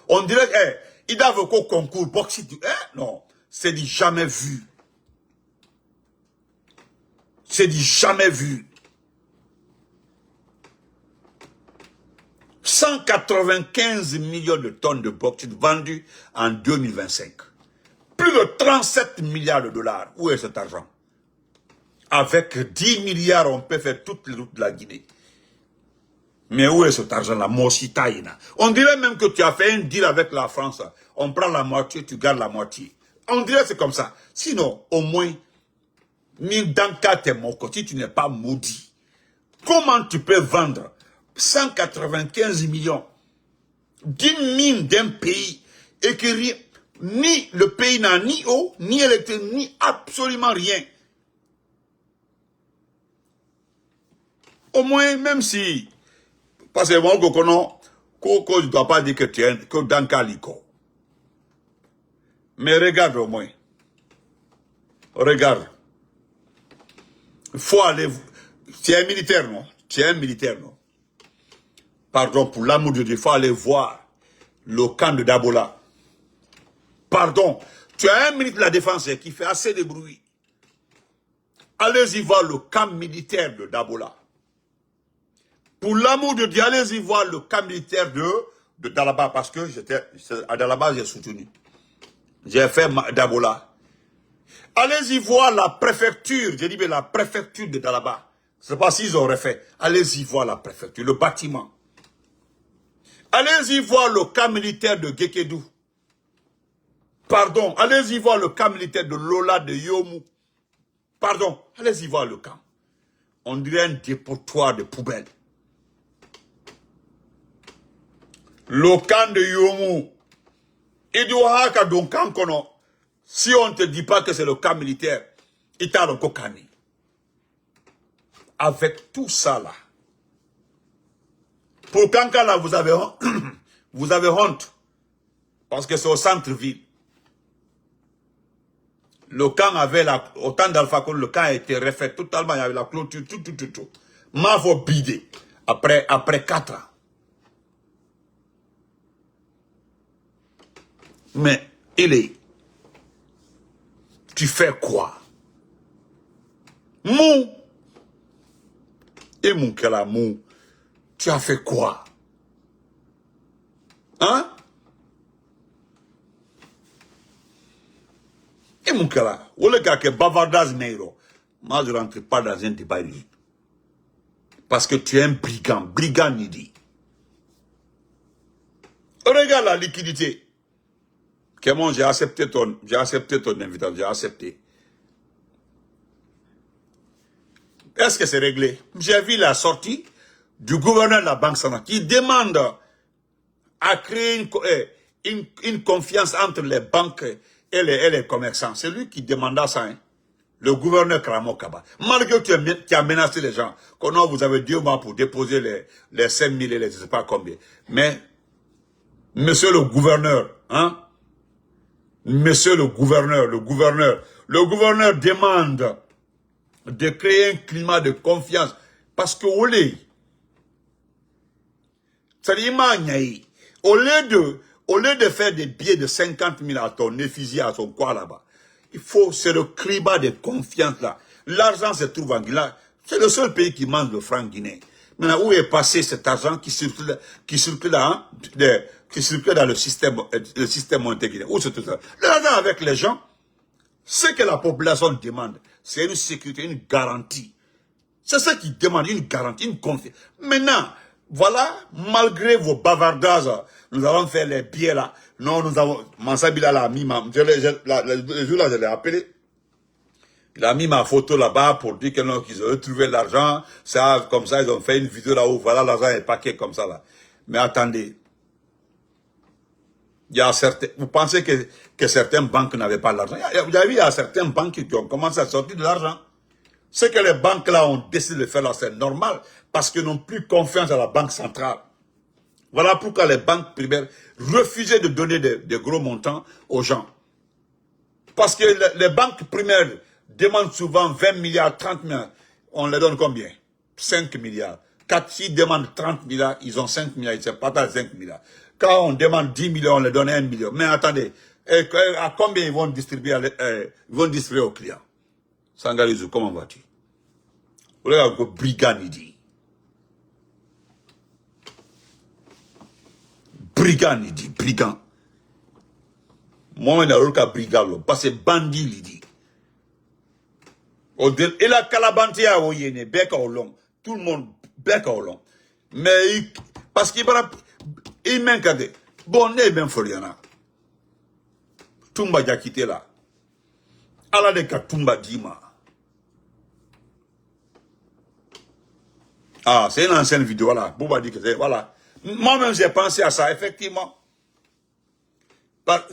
A: On dirait, il doit avoir qu'au concours, bauxite, non, c'est du jamais vu. C'est du jamais vu. 195 millions de tonnes de bauxite vendues en 2025. Plus de 37 milliards de dollars. Où est cet argent? Avec 10 milliards, on peut faire toutes les routes de la Guinée. Mais où est cet argent-là? On dirait même que tu as fait un deal avec la France. On prend la moitié, tu gardes la moitié. On dirait que c'est comme ça. Sinon, au moins, si tu n'es pas maudit, comment tu peux vendre 195 millions d'une mine d'un pays et que ni le pays n'a ni eau, ni électricité, ni absolument rien? Au moins, même si, parce que moi, Coco, je ne dois pas dire que tu es que dans Calico. Mais regarde au moins. Regarde. Il faut aller... Tu es un militaire, non? Tu es un militaire, non? Pardon, pour l'amour de Dieu, il faut aller voir le camp de Dabola. Pardon, tu as un ministre de la Défense qui fait assez de bruit. Allez-y voir le camp militaire de Dabola. Pour l'amour de Dieu, allez-y voir le camp militaire de Dalaba, parce que à Dalaba, j'ai soutenu. J'ai fait Dabola. Allez-y voir la préfecture, j'ai dit, mais la préfecture de Dalaba. Je ne sais pas s'ils auraient fait. Allez-y voir la préfecture, le bâtiment. Allez-y voir le camp militaire de Gekedou. Pardon, allez-y voir le camp militaire de Lola de Yomu. Pardon, allez-y voir le camp. On dirait un dépotoir de poubelles. Le camp de Yomu. Edouaka donc kono. Si on ne te dit pas que c'est le camp militaire, il t'a le kokani. Avec tout ça là. Pour Kankala, vous avez honte. Parce que c'est au centre-ville. Le camp avait au temps d'Alpha Condé, le camp a été refait totalement, il y avait la clôture, tout. M'avons bidé. Après 4 ans. Mais, tu fais quoi? Mou. Et mon kala mou. Tu as fait quoi? Hein? Et mon kala, ou le gars qui est bavardage neiro. Moi, je ne rentre pas dans un débat. Parce que tu es un brigand Nidi. Regarde la liquidité. Comment j'ai accepté ton invitation, j'ai accepté. Est-ce que c'est réglé? J'ai vu la sortie du gouverneur de la Banque centrale qui demande à créer une confiance entre les banques et les commerçants. C'est lui qui demanda ça, hein? Le gouverneur Kramo Kaba. Malgré que tu as menacé les gens, que non, vous avez 2 mois pour déposer les 5 000 et les je ne sais pas combien. Mais, monsieur le gouverneur, hein? Monsieur le gouverneur demande de créer un climat de confiance. Parce que au lieu de faire des billets de 50 000 à ton effigie à son quoi là-bas, c'est le climat de confiance là. L'argent se trouve en Guinée. C'est le seul pays qui mange le franc guinéen. Maintenant, où est passé cet argent qui circule là, qui circule dans le système monétaire guinéen? Où c'est tout ça? L'argent avec les gens, ce que la population demande, c'est une sécurité, une garantie. C'est ça qu'ils demandent, une garantie, une confiance. Maintenant, voilà, malgré vos bavardages, nous avons fait les billets là. Non, nous avons... Mansabila l'a mis, le jour là, je l'ai appelé. Il a mis ma photo là-bas pour dire qu'ils ont trouvé l'argent. Ça, comme ça, ils ont fait une vidéo là où, voilà, l'argent est paquet comme ça là. Mais attendez. Il y a certains, vous pensez que certaines banques n'avaient pas l'argent? Vous avez vu, il y a certaines banques qui ont commencé à sortir de l'argent. Ce que les banques là ont décidé de faire là, c'est normal. Parce qu'ils n'ont plus confiance à la banque centrale. Voilà pourquoi les banques primaires refusaient de donner de gros montants aux gens. Parce que les banques primaires demandent souvent 20 milliards, 30 milliards. On les donne combien? 5 milliards. S'ils demandent 30 milliards, ils ont 5 milliards, ils ne partagent 5 milliards. Quand on demande 10 millions, on les donne 1 million. Mais attendez, à combien ils vont distribuer, aux clients? Sangalizou, comment vas-tu? Vous avez un brigand, il dit. Brigand. Moi, je n'ai pas brigand, parce que bandit, il dit. Et la calabanté a oyéné, bec au long. Tout le monde, bec au long. Mais, parce qu'il manque à des. Bon, n'est bien foliana. Tumba jakite là. Ala de Katumba Dima. Ah, c'est une ancienne vidéo là. Bouba dit que c'est, voilà. Moi-même, j'ai pensé à ça, effectivement.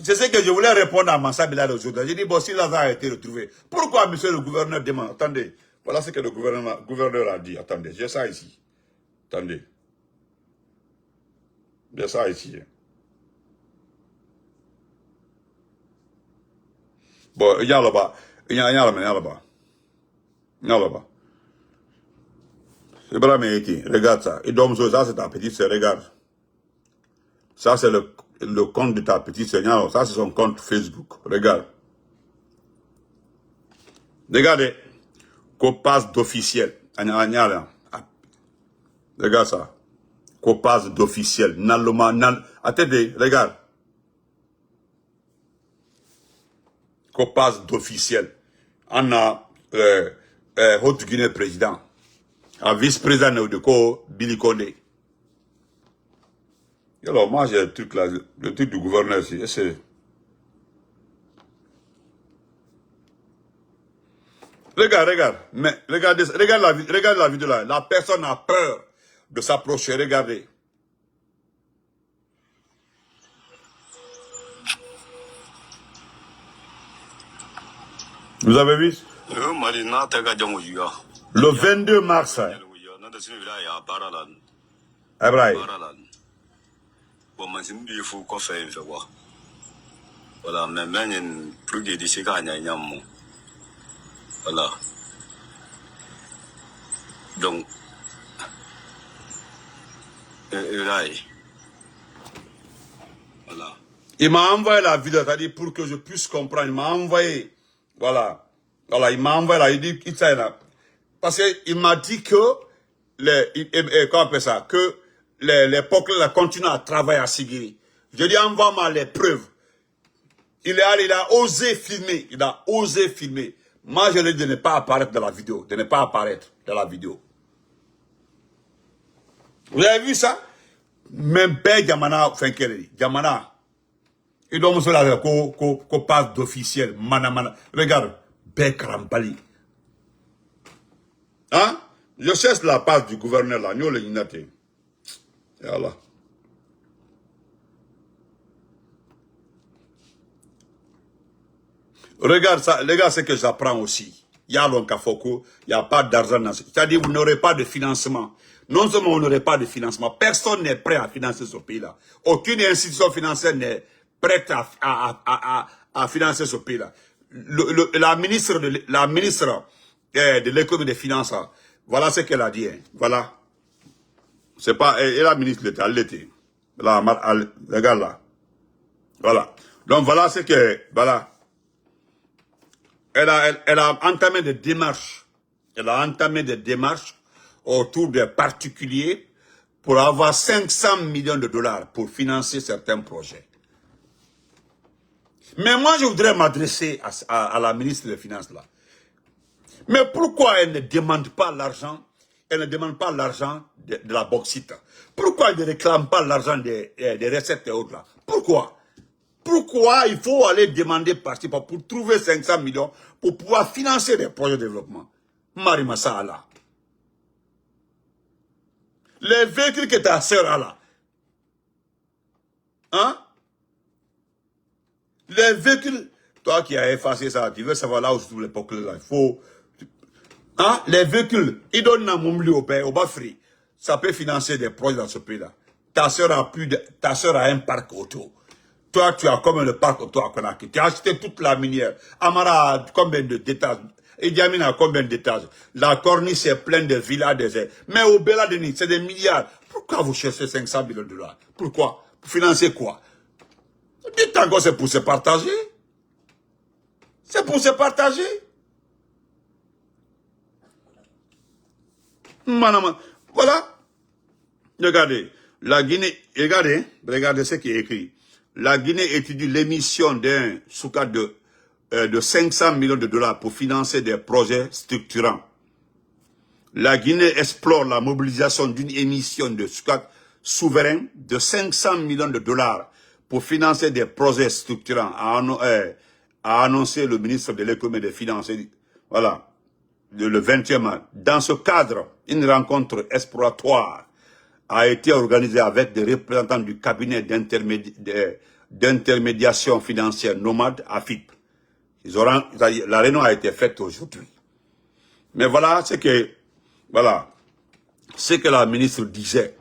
A: C'est ce que je voulais répondre à Mansabila l'aujourd'hui. J'ai dit, bon, si l'argent a été retrouvé, pourquoi monsieur le gouverneur demande? Attendez, voilà ce que le gouverneur a dit. Attendez, j'ai ça ici. Attendez. Il y a ça ici. Bon, il y a là-bas. Il y a là-bas. Il y a là-bas. C'est pas mais regarde ça. Et donc, ça, c'est ta petite sœur, regarde. Ça, c'est le compte de ta petite sœur. Ça, c'est son compte Facebook. Regarde. Regardez. Copasse d'officiel. Regarde ça. Copasse d'officiel. Attendez, regarde. Copasse d'officiel. On a Haute-Guinée président. Un vice-président de quoi Billy Condé. Alors moi j'ai le truc là, le truc du gouverneur ici. Regarde, mais regarde la vidéo là. La personne a peur de s'approcher, regardez. Vous avez vu? Le 22 mars. Abraham.
B: Voilà, mais même plus de 10 ans, voilà. Donc, là, voilà.
A: Il m'a envoyé la vidéo, c'est-à-dire pour que je puisse comprendre. Il m'a envoyé, voilà, il m'a envoyé là, il dit, parce qu'il m'a dit que, comment on appelle ça, que les peuples là continuent à travailler à Sigiri. Je dis, envoie-moi les preuves. Il a osé filmer, Moi, je lui ai dit de ne pas apparaître dans la vidéo, Vous avez vu ça? Même Père Gamana, Gamana, il doit me faire qu'on passe d'officiel, mana. Regarde, Bec Rampali. Hein? Je cherche la page du gouverneur là, nous le Yinate. Voilà. Regarde ça, les gars, c'est que j'apprends aussi. Il y a Lonkafoko, il n'y a pas d'argent dans ce. C'est-à-dire, vous n'aurez pas de financement. Non seulement vous n'aurez pas de financement, personne n'est prêt à financer ce pays-là. Aucune institution financière n'est prête à financer ce pays-là. La ministre de l'économie et des finances, voilà ce qu'elle a dit. Hein. Voilà. C'est pas, et la ministre de l'État, l'été. Regarde là. Voilà. Donc voilà ce que, voilà. Elle a entamé des démarches. Autour des particuliers pour avoir 500 millions de dollars pour financer certains projets. Mais moi, je voudrais m'adresser à la ministre des Finances là. Mais pourquoi elle ne demande pas l'argent? Elle ne demande pas l'argent de la bauxite. Pourquoi elle ne réclame pas l'argent des recettes et autres là? Pourquoi? Pourquoi il faut aller demander parti pour trouver 500 millions pour pouvoir financer des projets de développement? Marima Saala. Les véhicules que ta sœur a là. Hein? Les véhicules. Toi qui as effacé ça, tu veux savoir là où se trouvent les peuples là. Il faut. Hein? Les véhicules, ils donnent un moumli au pays, au Bafri. Ça peut financer des projets dans ce pays là. Ta sœur a un parc auto. Toi, tu as comme le parc auto à Konaki. Tu as acheté toute la minière. Amara a combien d'étages? Idi Amin a combien d'étages? La corniche est pleine de villas, mais au Béladeni, c'est des milliards. Pourquoi vous cherchez 500 millions de dollars? Pourquoi? Pour financer quoi? Dites encore, c'est pour se partager. C'est pour se partager. Voilà. Regardez. La Guinée, regardez ce qui est écrit. La Guinée étudie l'émission d'un souka de 500 millions de dollars pour financer des projets structurants. La Guinée explore la mobilisation d'une émission de souka souverain de 500 millions de dollars pour financer des projets structurants, a annoncé le ministre de l'économie et des finances. Voilà, le 20e mars. Dans ce cadre, une rencontre exploratoire a été organisée avec des représentants du cabinet d'intermédiation financière nomade, AFIP. La réunion a été faite aujourd'hui. Mais voilà ce que la ministre disait.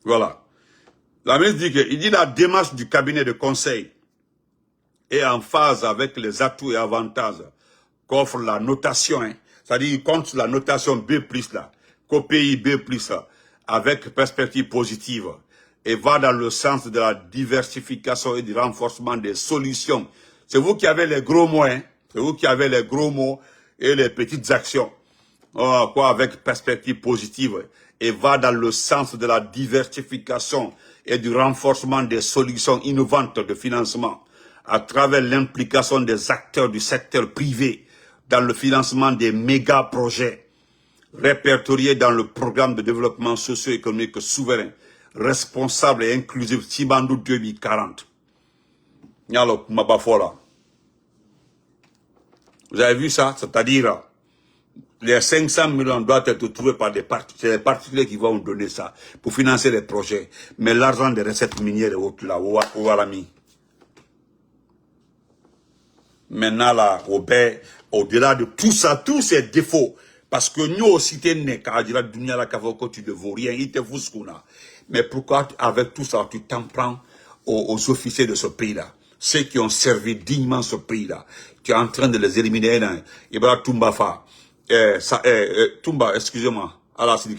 A: Voilà. La ministre dit que, il dit la démarche du cabinet de conseil est en phase avec les atouts et avantages qu'offre la notation, hein. C'est-à-dire, il compte la notation B+, là, COPI B+, là, avec perspective positive, et va dans le sens de la diversification et du renforcement des solutions. C'est vous qui avez les gros mots, hein. C'est vous qui avez les gros mots et les petites actions. Quoi, avec perspective positive, et va dans le sens de la diversification et du renforcement des solutions innovantes de financement à travers l'implication des acteurs du secteur privé dans le financement des méga projets répertoriés dans le programme de développement socio-économique souverain, responsable et inclusif Tibandou 2040. Nyalo Mabafola. Vous avez vu ça? C'est-à-dire, les 500 millions doivent être trouvés par des particuliers. C'est les particuliers qui vont donner ça pour financer les projets. Mais l'argent des recettes minières et autres là, où l'a mis? Maintenant là, au-delà de tout ça, tous ces défauts, parce que nous aussi, tu ne vaux rien, il te fout ce qu'on a. Mais pourquoi, avec tout ça, tu t'en prends aux officiers de ce pays-là, ceux qui ont servi dignement ce pays-là, tu es en train de les éliminer. Ibra Toumba Fa, Toumba, excusez-moi, Allah c'est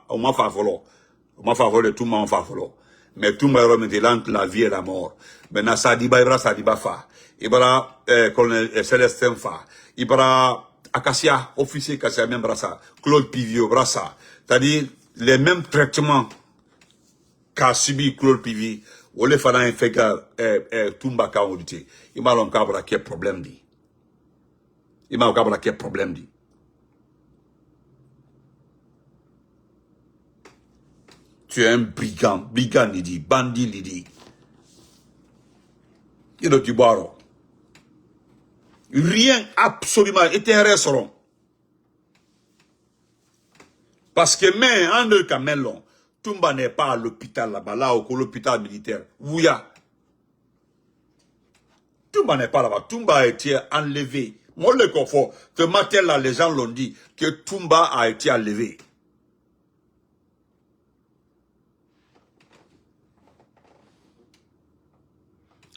A: on m'a fait follow. On m'a fait follow, Toumba m'a fait follow. Mais Toumba remettait entre la vie et la mort. Maintenant, Sadiba Ibra Sadiba Fa. Ibra, colonel Célestin Fa. Ibra Acacia, officier Acacia, même Brassa. Claude Pivio, Brassa. C'est-à-dire, les mêmes traitements qu'a subi Claude Pivio, ou les fana un fait que Toumba Ka audité. Il m'a l'encabra quel problème dit. Il m'a l'encabra quel problème dit. Tu es un brigand, Lidi, bandit Lidi. Il est du baro. Rien, absolument, était un restaurant. Parce que même André Camelon, Toumba n'est pas à l'hôpital là-bas, là au l'hôpital militaire. Ouya. Toumba n'est pas là-bas. Toumba a été enlevé. Moi, le confort, ce matin-là, les gens l'ont dit que Toumba a été enlevé.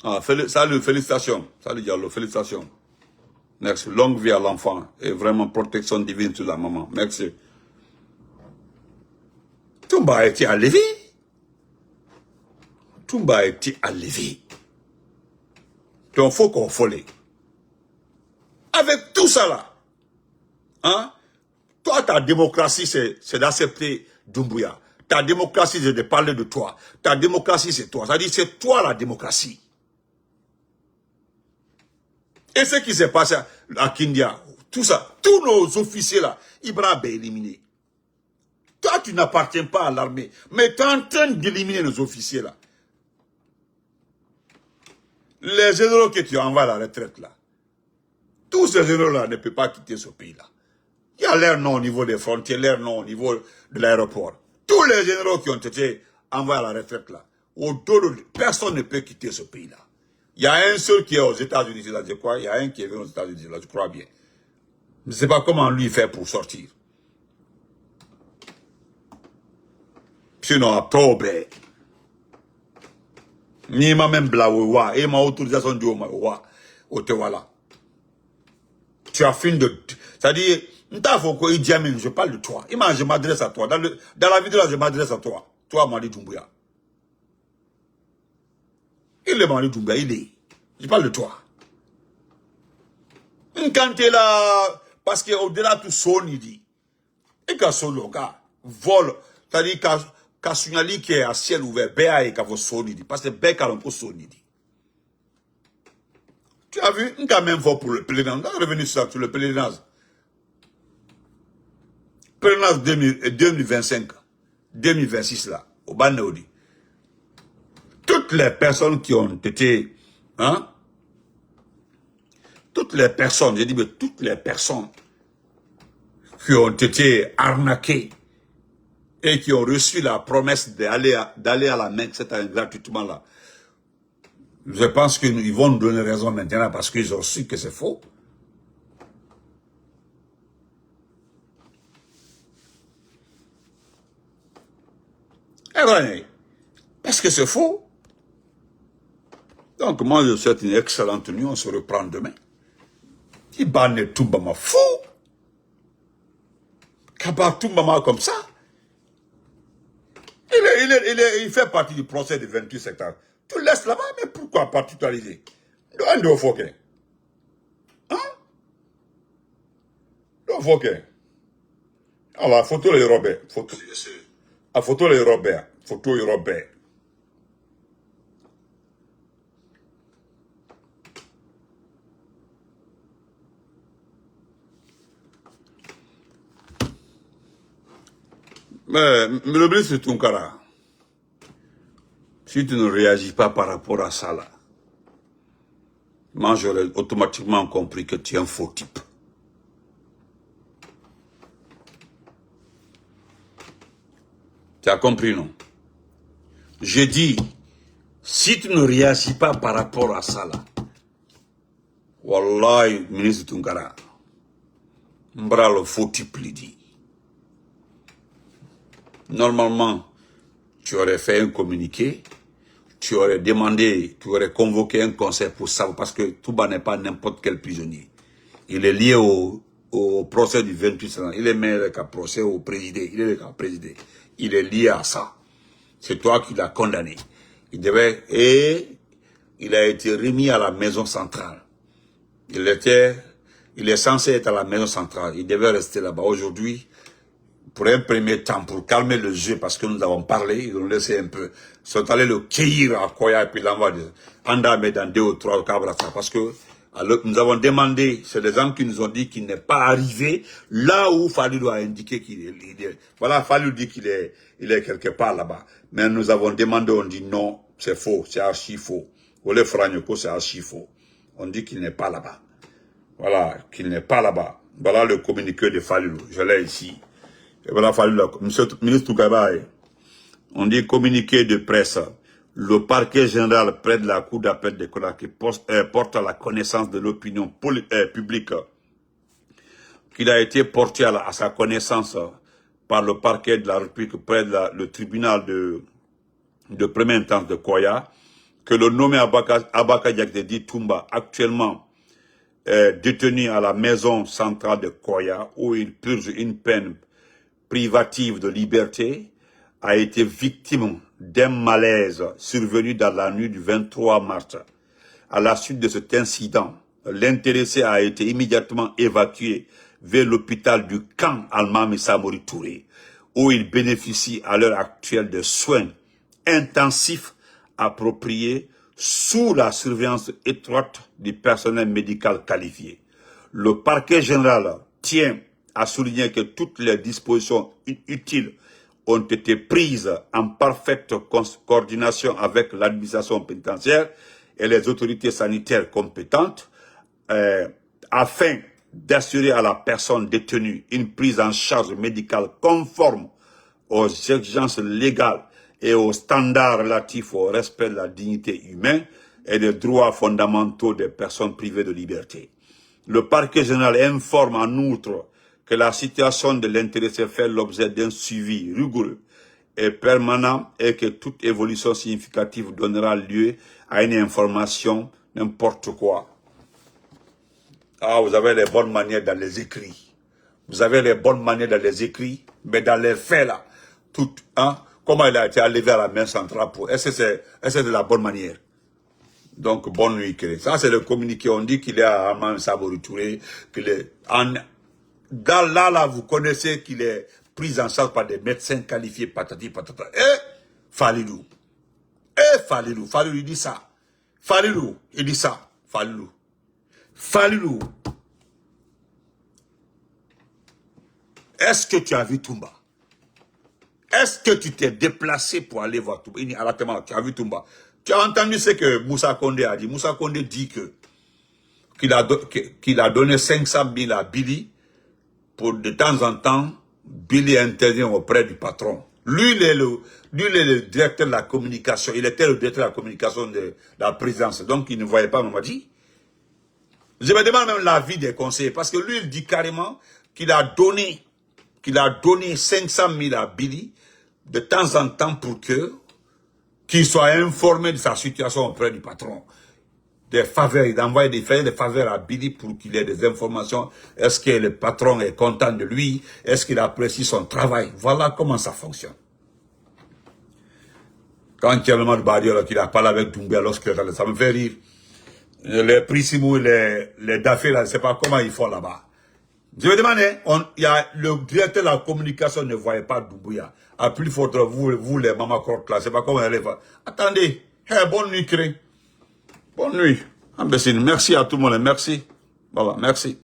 A: Ah, salut, félicitations. Salut, Diallo, félicitations. Merci. Longue vie à l'enfant et vraiment protection divine sur la maman. Merci. Toumba a été enlevé. Toumba a été enlevé. Donc, il faut qu'on folle. Avec tout ça là, hein, toi, ta démocratie, c'est d'accepter Doumbouya. Ta démocratie, c'est de parler de toi. Ta démocratie, c'est toi. C'est-à-dire, c'est toi la démocratie. Et ce qui s'est passé à Kindia, tout ça, tous nos officiers là, Ibrahim est éliminé. Toi, tu n'appartiens pas à l'armée, mais tu es en train d'éliminer nos officiers là. Les généraux que tu envoies à la retraite là, tous ces généraux là ne peuvent pas quitter ce pays là. Il y a leur nom au niveau des frontières, leur nom au niveau de l'aéroport. Tous les généraux qui ont été envoyés à la retraite là, personne ne peut quitter ce pays là. Il y a un seul qui est aux États-Unis, je crois. Il y a un qui est venu aux États-Unis, je crois bien. Je ne sais pas comment lui faire pour sortir. Sinon, à Tobe, ni ma même blaouwa, et ma autorisation du Omawa, au Tewala. Tu as fini de. C'est-à-dire, je parle de toi. Je m'adresse à toi. Dans la vidéo, je m'adresse à toi. Toi, Mali Doumbouya. Il est Mali Doumbouya, il est. Je parle de toi. Quand tu es là, parce qu'au-delà de tout son, il dit. Et quand son gars vole, c'est-à-dire qu'à signalé qui est à ciel ouvert, Béa et qu'à vos son, il dit. Parce que Béa a un peu son, il dit. Tu as vu, on a même voté pour le pèlerinage. On est revenu sur le pèlerinage. Pèlerinage 2025, 2026 là, au Bandaoudi. Toutes les personnes qui ont été, hein, toutes les personnes, j'ai dit, mais toutes les personnes qui ont été arnaquées et qui ont reçu la promesse d'aller à la Mecque, c'est gratuitement là. Je pense qu'ils vont nous donner raison maintenant parce qu'ils ont su que c'est faux. Parce que c'est faux. Donc, moi, je souhaite une excellente nuit. On se reprend demain. Ibane Toumbama fou. Kaba Toumbama comme ça. Il fait partie du procès du 28 septembre. Tu le laisses là-bas, mais pourquoi particulariser? Hein? Alors, photo les Robert. Photo les Robert. Photo les Robert. Mais le ministre Tunkara, si tu ne réagis pas par rapport à ça là, moi j'aurais automatiquement compris que tu es un faux type. Tu as compris, non? J'ai dit, si tu ne réagis pas par rapport à ça là, Wallahi, ministre Tunkara, m'bra le faux type lui dit. Normalement, tu aurais fait un communiqué, tu aurais demandé, tu aurais convoqué un conseil pour ça, parce que Touba n'est pas n'importe quel prisonnier. Il est lié au procès du 28 septembre. Il est même qu'à procès au président. Il est le cas président. Il est lié à ça. C'est toi qui l'as condamné. Il a été remis à la maison centrale. Il est censé être à la maison centrale. Il devait rester là-bas. Aujourd'hui, pour un premier temps, pour calmer le jeu, parce que nous avons parlé, ils ont laissé un peu, ils sont allés le cueillir à Koya, et puis l'envoyer dans 2 ou 3 cabras, parce que nous avons demandé, c'est des gens qui nous ont dit qu'il n'est pas arrivé là où Falilou a indiqué qu'il est. Voilà, Falilou dit qu'il est quelque part là-bas. Mais nous avons demandé, on dit non, c'est faux, c'est archi faux. Olé Franyoko, c'est archi faux. On dit qu'il n'est pas là-bas. Voilà, qu'il n'est pas là-bas. Voilà le communiqué de Falilou. Je l'ai ici. Et voilà, monsieur le ministre Toukabaye, on dit communiqué de presse. Le parquet général près de la cour d'appel de Conakry porte à la connaissance de l'opinion publique qu'il a été porté à sa connaissance par le parquet de la République près de le tribunal de première instance de Koya, que le nommé Abaka Diakdedi Toumba, actuellement détenu à la maison centrale de Koya, où il purge une peine privative de liberté, a été victime d'un malaise survenu dans la nuit du 23 mars. À la suite de cet incident, l'intéressé a été immédiatement évacué vers l'hôpital du camp Almami Samori Touré, où il bénéficie à l'heure actuelle de soins intensifs appropriés sous la surveillance étroite du personnel médical qualifié. Le parquet général tient à souligner que toutes les dispositions utiles ont été prises en parfaite coordination avec l'administration pénitentiaire et les autorités sanitaires compétentes afin d'assurer à la personne détenue une prise en charge médicale conforme aux exigences légales et aux standards relatifs au respect de la dignité humaine et des droits fondamentaux des personnes privées de liberté. Le parquet général informe en outre que la situation de l'intéressé fait l'objet d'un suivi rigoureux et permanent et que toute évolution significative donnera lieu à une information, n'importe quoi. Ah, vous avez les bonnes manières dans les écrits. Vous avez les bonnes manières dans les écrits, mais dans les faits là, tout, hein, comment il a été enlevé à la main centrale pour, est-ce que c'est de la bonne manière? Donc, bonne nuit. Ça, c'est le communiqué. On dit qu'il est à Amman Samori Touré, qu'il est là, vous connaissez qu'il est pris en charge par des médecins qualifiés, patati, patata. Falilou, il dit ça. Falilou, il dit ça. Falilou, est-ce que tu as vu Toumba? Est-ce que tu t'es déplacé pour aller voir Toumba? Tu as vu Toumba? Tu as entendu ce que Moussa Kondé a dit? Moussa Kondé dit qu'il a donné 500 000 à Billy pour de temps en temps, Billy intervient auprès du patron. Lui, il est le directeur de la communication. Il était le directeur de la communication de la présidence. Donc, il ne voyait pas Mamadi. Je me demande même l'avis des conseillers. Parce que lui, il dit carrément qu'il a donné 500 000 à Billy de temps en temps pour qu'il soit informé de sa situation auprès du patron. Des faveurs, il envoie des faveurs à Billy pour qu'il ait des informations. Est-ce que le patron est content de lui? Est-ce qu'il apprécie son travail? Voilà comment ça fonctionne. Quand Tchernoman de Badio, qu'il a parlé avec Doumbia lorsqu'il est ça me fait rire. Les Prissimou, les Dafé, là, je ne sais pas comment ils font là-bas. Je me demandais, il y a le directeur de la communication ne voyait pas Doumbouya. À plus forte, vous les mamas crottes là, je ne sais pas comment elle est. Attendez, hey, bonne nuit, Cré. Bonne nuit. Imbécile, merci à tout le monde, merci. Voilà, merci.